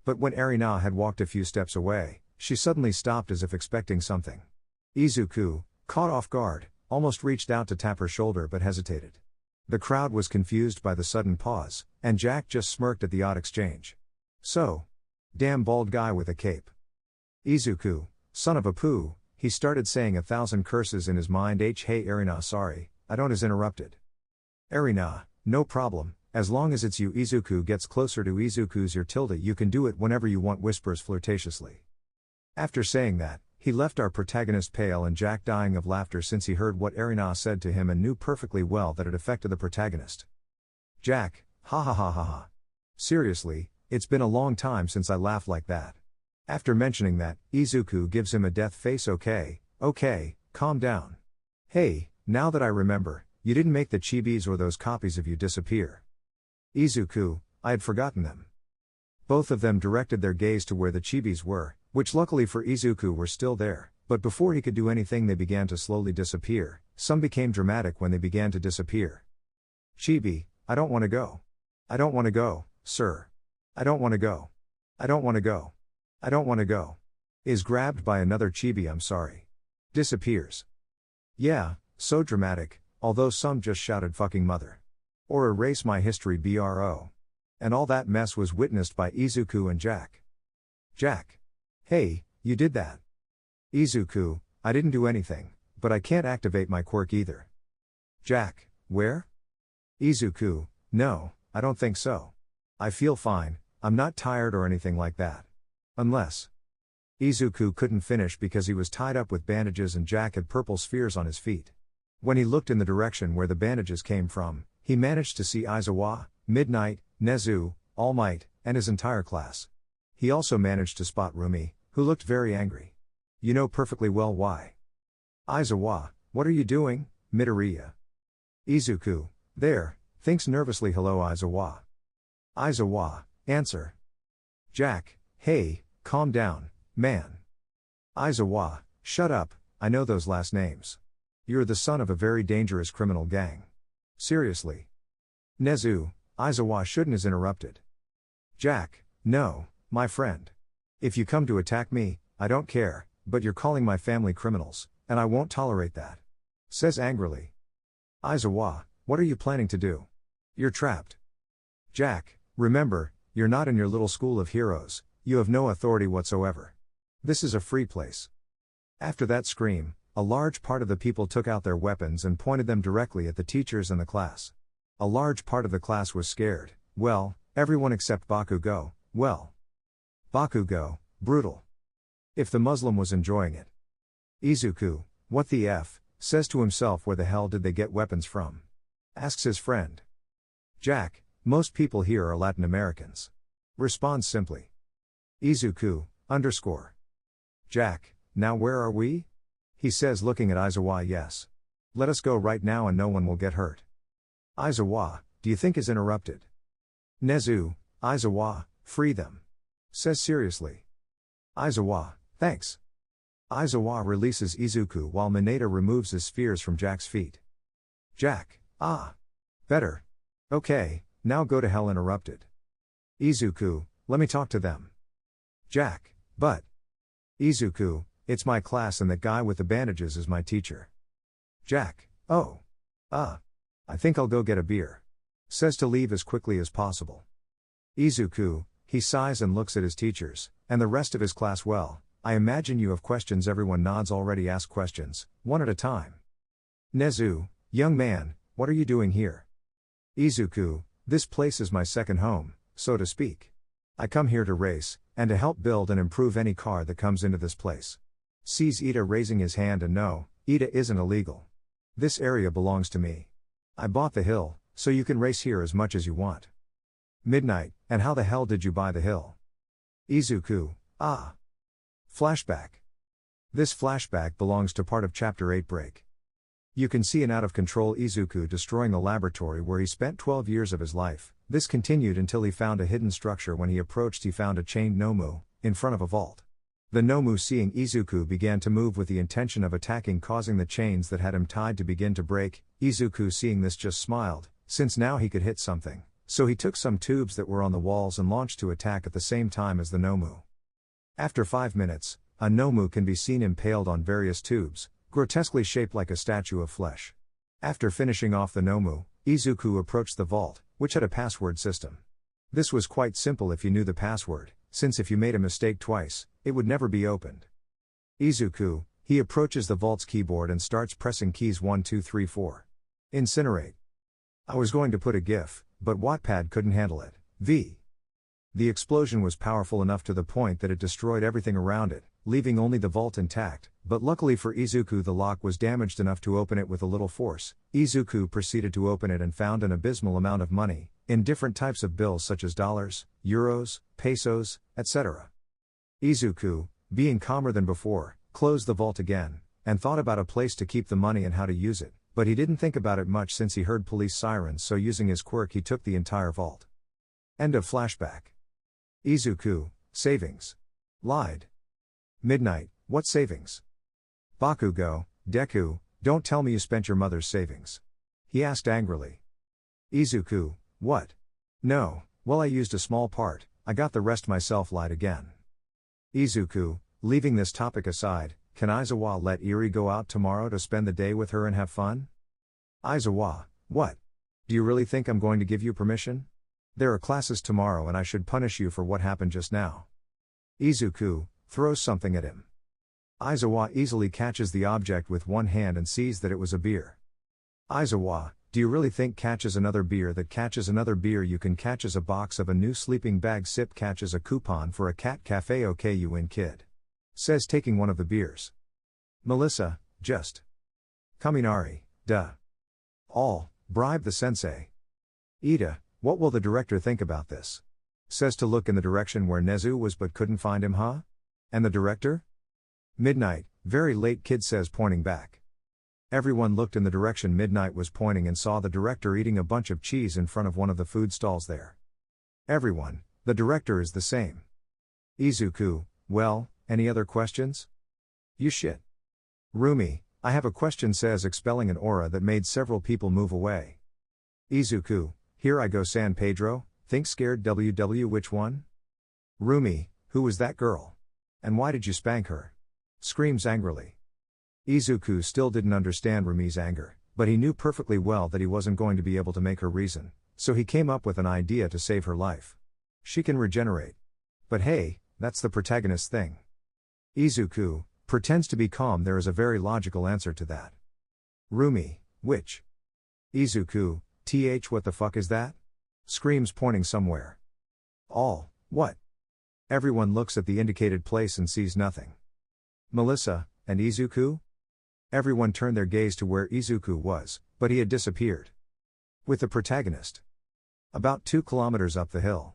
But when Erina had walked a few steps away, she suddenly stopped as if expecting something. Izuku, caught off guard, almost reached out to tap her shoulder but hesitated. The crowd was confused by the sudden pause, and Jack just smirked at the odd exchange. So? Damn bald guy with a cape. Izuku, son of a poo, he started saying 1,000 curses in his mind. Hey Erina, sorry, I don't is interrupted. Erina, no problem, as long as it's you. Izuku gets closer to Izuku's ear. You can do it whenever you want, whispers flirtatiously. After saying that, he left our protagonist pale and Jack dying of laughter since he heard what Erina said to him and knew perfectly well that it affected the protagonist. Jack, ha ha ha ha ha. Seriously, it's been a long time since I laughed like that. After mentioning that, Izuku gives him a death face. Okay, calm down. Hey, now that I remember, you didn't make the chibis or those copies of you disappear. Izuku, I had forgotten them. Both of them directed their gaze to where the chibis were, which luckily for Izuku were still there, but before he could do anything they began to slowly disappear. Some became dramatic when they began to disappear. Chibi, I don't want to go. I don't want to go, sir. I don't want to go. I don't want to go. I don't want to go. Is grabbed by another chibi. I'm sorry. Disappears. Yeah, so dramatic, although some just shouted fucking mother. Or erase my history bro. And all that mess was witnessed by Izuku and Jack. Jack. Hey, you did that. Izuku, I didn't do anything, but I can't activate my quirk either. Jack, where? Izuku, no, I don't think so. I feel fine, I'm not tired or anything like that. Unless. Izuku couldn't finish because he was tied up with bandages and Jack had purple spheres on his feet. When he looked in the direction where the bandages came from, he managed to see Aizawa, Midnight, Nezu, All Might, and his entire class. He also managed to spot Rumi, who looked very angry. You know perfectly well why. Aizawa, what are you doing, Midoriya? Izuku, there, thinks nervously. Hello Aizawa. Aizawa, answer. Jack, hey, calm down, man. Aizawa, shut up, I know those last names. You're the son of a very dangerous criminal gang. Seriously. Nezu, Aizawa shouldn't has interrupted. Jack, no, my friend. If you come to attack me, I don't care, but you're calling my family criminals, and I won't tolerate that. Says angrily. Aizawa, what are you planning to do? You're trapped. Jack, remember, you're not in your little school of heroes, you have no authority whatsoever. This is a free place. After that scream, a large part of the people took out their weapons and pointed them directly at the teachers and the class. A large part of the class was scared, well, everyone except Bakugo, well. Bakugo, brutal. If the Muslim was enjoying it. Izuku, what the F, says to himself. Where the hell did they get weapons from? Asks his friend. Jack, most people here are Latin Americans. Responds simply. Izuku, underscore. Jack, now where are we? He says looking at Aizawa. Yes. Let us go right now and no one will get hurt. Aizawa, do you think is interrupted? Nezu, Aizawa, free them. Says seriously. Aizawa, thanks. Aizawa releases Izuku while Mineta removes his spheres from Jack's feet. Jack, ah. Better. Okay, now go to hell interrupted. Izuku, let me talk to them. Jack, but. Izuku, it's my class and that guy with the bandages is my teacher. Jack, oh. I think I'll go get a beer. Says to leave as quickly as possible. Izuku, he sighs and looks at his teachers, and the rest of his class. Well, I imagine you have questions. Everyone nods. Already ask questions, one at a time. Nezu, young man, what are you doing here? Izuku, this place is my second home, so to speak. I come here to race, and to help build and improve any car that comes into this place. Sees Ida raising his hand and no, Ida isn't illegal. This area belongs to me. I bought the hill, so you can race here as much as you want. Midnight, and how the hell did you buy the hill? Izuku, ah. Flashback. This flashback belongs to part of Chapter 8 break. You can see an out-of-control Izuku destroying the laboratory where he spent 12 years of his life. This continued until he found a hidden structure. When he approached, he found a chained Nomu, in front of a vault. The Nomu, seeing Izuku, began to move with the intention of attacking, causing the chains that had him tied to begin to break. Izuku, seeing this, just smiled, since now he could hit something. So he took some tubes that were on the walls and launched to attack at the same time as the Nomu. After 5 minutes, a Nomu can be seen impaled on various tubes, grotesquely shaped like a statue of flesh. After finishing off the Nomu, Izuku approached the vault, which had a password system. This was quite simple if you knew the password, since if you made a mistake twice, it would never be opened. Izuku, he approaches the vault's keyboard and starts pressing keys 1 2 3 4. Incinerate. I was going to put a GIF, but Wattpad couldn't handle it. The explosion was powerful enough to the point that it destroyed everything around it, leaving only the vault intact, but luckily for Izuku the lock was damaged enough to open it with a little force. Izuku proceeded to open it and found an abysmal amount of money, in different types of bills such as dollars, euros, pesos, etc. Izuku, being calmer than before, closed the vault again, and thought about a place to keep the money and how to use it, but he didn't think about it much since he heard police sirens, so using his quirk he took the entire vault. End of flashback. Izuku, savings. Lied. Midnight, what savings? Bakugo, DEKU, don't tell me you spent your mother's savings. He asked angrily. Izuku, what? No, well I used a small part, I got the rest myself. Lied again. Izuku, leaving this topic aside, can Aizawa let Eri go out tomorrow to spend the day with her and have fun? Aizawa, what? Do you really think I'm going to give you permission? There are classes tomorrow and I should punish you for what happened just now. Izuku, throws something at him. Aizawa easily catches the object with one hand and sees that it was a beer. Aizawa, do you really think catches another beer that catches another beer you can catch as a box of a new sleeping bag sip catches a coupon for a cat cafe? Okay you win kid. Says taking one of the beers. Melissa, just. Kaminari, duh. All, bribe the sensei. Ida, what will the director think about this? Says to look in the direction where Nezu was but couldn't find him. Huh? And the director? Midnight, very late kid says pointing back. Everyone looked in the direction Midnight was pointing and saw the director eating a bunch of cheese in front of one of the food stalls there. Everyone, the director is the same. Izuku, well, any other questions? You shit. Rumi, I have a question, says expelling an aura that made several people move away. Izuku, here I go. San Pedro, think scared WW which one? Rumi, who was that girl? And why did you spank her? Screams angrily. Izuku still didn't understand Rumi's anger, but he knew perfectly well that he wasn't going to be able to make her reason, so he came up with an idea to save her life. She can regenerate. But hey, that's the protagonist's thing. Izuku pretends to be calm. There is a very logical answer to that. Rumi, which? Izuku, what the fuck is that? Screams pointing somewhere. All, what? Everyone looks at the indicated place and sees nothing. Melissa, and Izuku? Everyone turned their gaze to where Izuku was, but he had disappeared. With the protagonist. About 2 kilometers up the hill.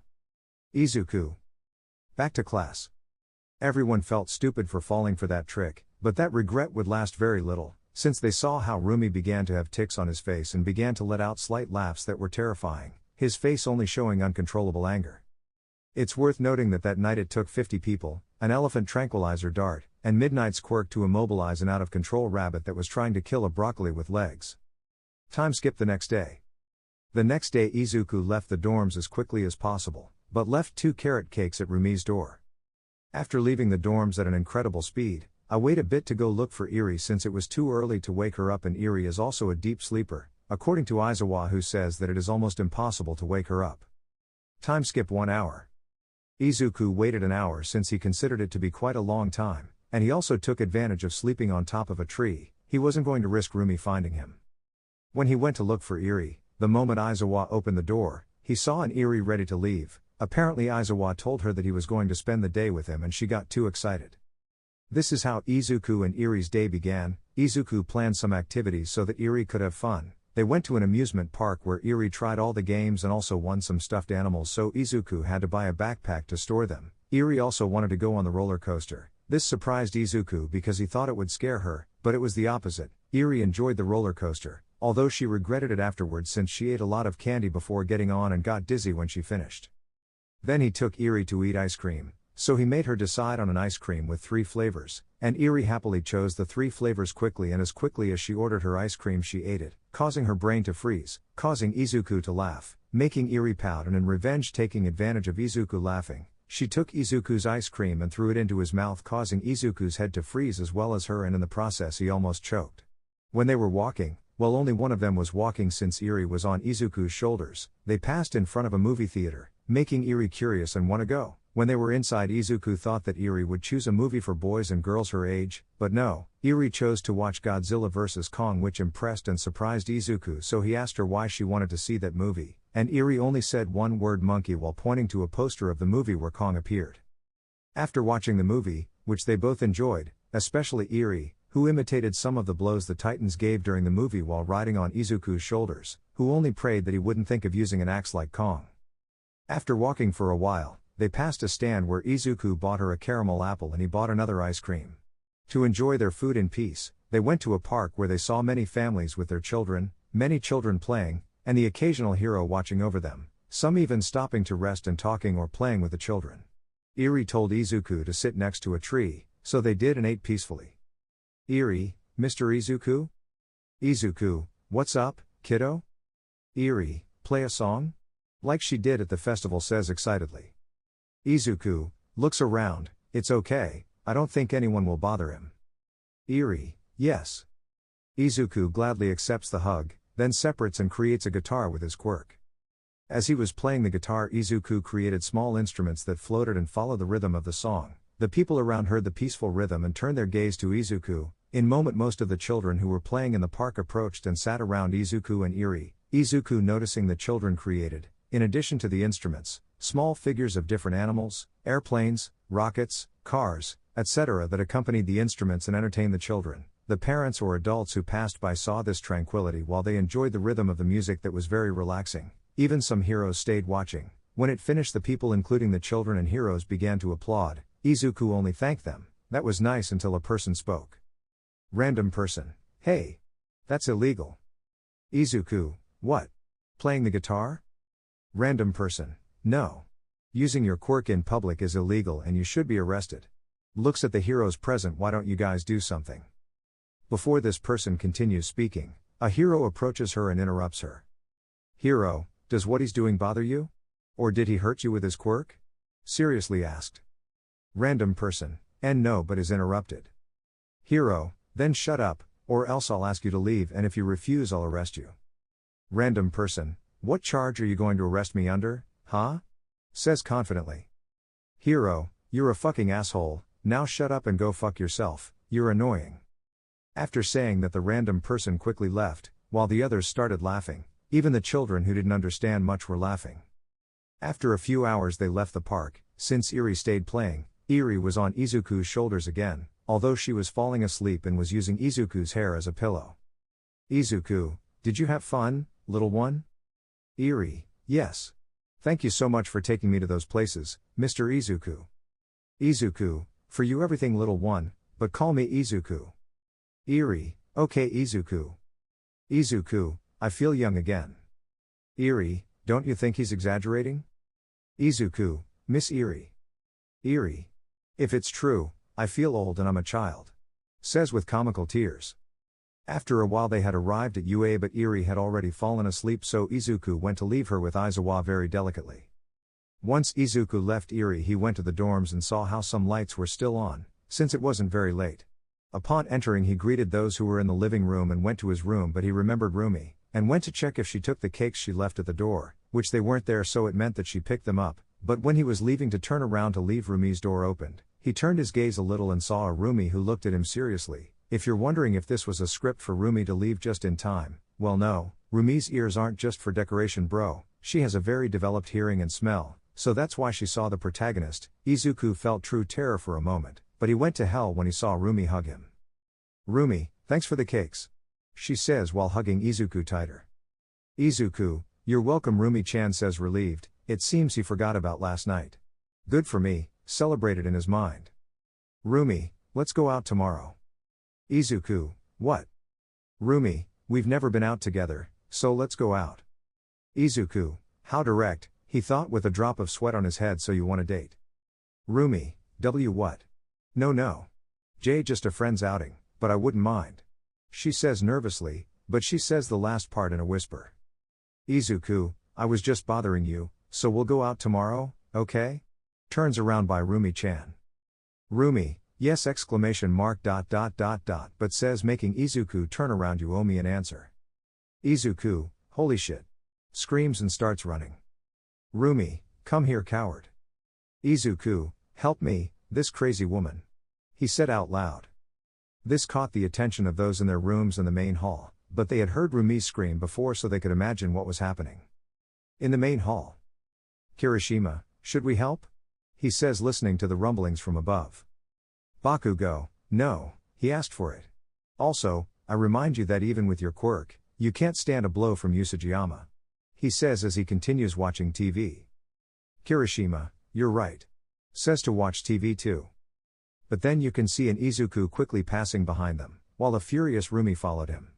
Izuku. Back to class. Everyone felt stupid for falling for that trick, but that regret would last very little, since they saw how Rumi began to have tics on his face and began to let out slight laughs that were terrifying, his face only showing uncontrollable anger. It's worth noting that night it took 50 people, an elephant tranquilizer dart, and Midnight's Quirk to immobilize an out-of-control rabbit that was trying to kill a broccoli with legs. Time skip the next day. The next day Izuku left the dorms as quickly as possible, but left 2 carrot cakes at Rumi's door. After leaving the dorms at an incredible speed, I wait a bit to go look for Eri since it was too early to wake her up, and Eri is also a deep sleeper, according to Aizawa, who says that it is almost impossible to wake her up. Time skip 1 hour. Izuku waited an hour since he considered it to be quite a long time, and he also took advantage of sleeping on top of a tree. He wasn't going to risk Rumi finding him. When he went to look for Eri, the moment Aizawa opened the door, he saw an Eri ready to leave. Apparently Aizawa told her that he was going to spend the day with him and she got too excited. This is how Izuku and Eri's day began. Izuku planned some activities so that Eri could have fun. They went to an amusement park where Eri tried all the games and also won some stuffed animals, so Izuku had to buy a backpack to store them. Eri also wanted to go on the roller coaster. This surprised Izuku because he thought it would scare her, but it was the opposite. Eri enjoyed the roller coaster, although she regretted it afterwards since she ate a lot of candy before getting on and got dizzy when she finished. Then he took Eri to eat ice cream, so he made her decide on an ice cream with 3 flavors, and Eri happily chose the 3 flavors quickly, and as quickly as she ordered her ice cream she ate it, causing her brain to freeze, causing Izuku to laugh, making Eri pout, and in revenge taking advantage of Izuku laughing, she took Izuku's ice cream and threw it into his mouth, causing Izuku's head to freeze as well as her, and in the process he almost choked. When they were walking, well, only one of them was walking since Eri was on Izuku's shoulders, they passed in front of a movie theater, making Eri curious and want to go. When they were inside, Izuku thought that Eri would choose a movie for boys and girls her age, but no, Eri chose to watch Godzilla vs. Kong, which impressed and surprised Izuku, so he asked her why she wanted to see that movie, and Eri only said one word, monkey, while pointing to a poster of the movie where Kong appeared. After watching the movie, which they both enjoyed, especially Eri, who imitated some of the blows the Titans gave during the movie while riding on Izuku's shoulders, who only prayed that he wouldn't think of using an axe like Kong. After walking for a while, they passed a stand where Izuku bought her a caramel apple and he bought another ice cream. To enjoy their food in peace, they went to a park where they saw many families with their children, many children playing, and the occasional hero watching over them, some even stopping to rest and talking or playing with the children. Eri told Izuku to sit next to a tree, so they did and ate peacefully. Eri, Mr. Izuku? Izuku, what's up, kiddo? Eri, play a song? Like she did at the festival, says excitedly. Izuku looks around. It's okay, I don't think anyone will bother him. Eri, yes. Izuku gladly accepts the hug, then separates and creates a guitar with his quirk. As he was playing the guitar, Izuku created small instruments that floated and followed the rhythm of the song. The people around heard the peaceful rhythm and turned their gaze to Izuku. In moment, most of the children who were playing in the park approached and sat around Izuku and Eri. Izuku, noticing the children, created, in addition to the instruments, small figures of different animals, airplanes, rockets, cars, etc. that accompanied the instruments and entertained the children. The parents or adults who passed by saw this tranquility while they enjoyed the rhythm of the music that was very relaxing. Even some heroes stayed watching. When it finished, the people, including the children and heroes, began to applaud. Izuku only thanked them. That was nice until a person spoke. Random person. Hey! That's illegal. Izuku, what? Playing the guitar? Random person. No. Using your quirk in public is illegal and you should be arrested. Looks at the heroes present. Why don't you guys do something? Before this person continues speaking, a hero approaches her and interrupts her. Hero, does what he's doing bother you? Or did he hurt you with his quirk? Seriously asked. Random person. And no, but is interrupted. Hero, then shut up, or else I'll ask you to leave, and if you refuse I'll arrest you. Random person. What charge are you going to arrest me under, huh? Says confidently. Hero, you're a fucking asshole, now shut up and go fuck yourself, you're annoying. After saying that, the random person quickly left, while the others started laughing. Even the children who didn't understand much were laughing. After a few hours they left the park. Since Eri stayed playing, Eri was on Izuku's shoulders again, although she was falling asleep and was using Izuku's hair as a pillow. Izuku, did you have fun, little one? Eri, yes. Thank you so much for taking me to those places, Mr. Izuku. Izuku, for you everything, little one, but call me Izuku. Eri, okay Izuku. Izuku, I feel young again. Eri, don't you think he's exaggerating? Izuku, Miss Eri. Eri. If it's true, I feel old and I'm a child. Says with comical tears. After a while they had arrived at UA, but Eri had already fallen asleep, so Izuku went to leave her with Aizawa very delicately. Once Izuku left Eri, he went to the dorms and saw how some lights were still on, since it wasn't very late. Upon entering he greeted those who were in the living room and went to his room, but he remembered Rumi, and went to check if she took the cakes she left at the door, which they weren't there, so it meant that she picked them up. But when he was leaving to turn around to leave, Rumi's door opened. He turned his gaze a little and saw a Rumi who looked at him seriously. If you're wondering if this was a script for Rumi to leave just in time, well no, Rumi's ears aren't just for decoration bro, she has a very developed hearing and smell, so that's why she saw the protagonist. Izuku felt true terror for a moment, but he went to hell when he saw Rumi hug him. Rumi, thanks for the cakes, she says while hugging Izuku tighter. Izuku, you're welcome, Rumi-chan says relieved. It seems he forgot about last night. Good for me, celebrated in his mind. Rumi, let's go out tomorrow. Izuku, what? Rumi, we've never been out together, so let's go out. Izuku, how direct, he thought with a drop of sweat on his head, so you want a date? Rumi, what? No. Just a friend's outing, but I wouldn't mind. She says nervously, but she says the last part in a whisper. Izuku, I was just bothering you, so we'll go out tomorrow, okay? Turns around by Rumi-chan. Rumi, yes! But says, making Izuku turn around, you owe me an answer. Izuku, holy shit. Screams and starts running. Rumi, come here, coward. Izuku, help me, this crazy woman. He said out loud. This caught the attention of those in their rooms in the main hall, but they had heard Rumi's scream before, so they could imagine what was happening. In the main hall. Kirishima, should we help? He says, listening to the rumblings from above. Bakugo, no, he asked for it. Also, I remind you that even with your quirk, you can't stand a blow from Usajiyama. He says as he continues watching TV. Kirishima, you're right. Says to watch TV too. But then you can see an Izuku quickly passing behind them, while a furious Rumi followed him.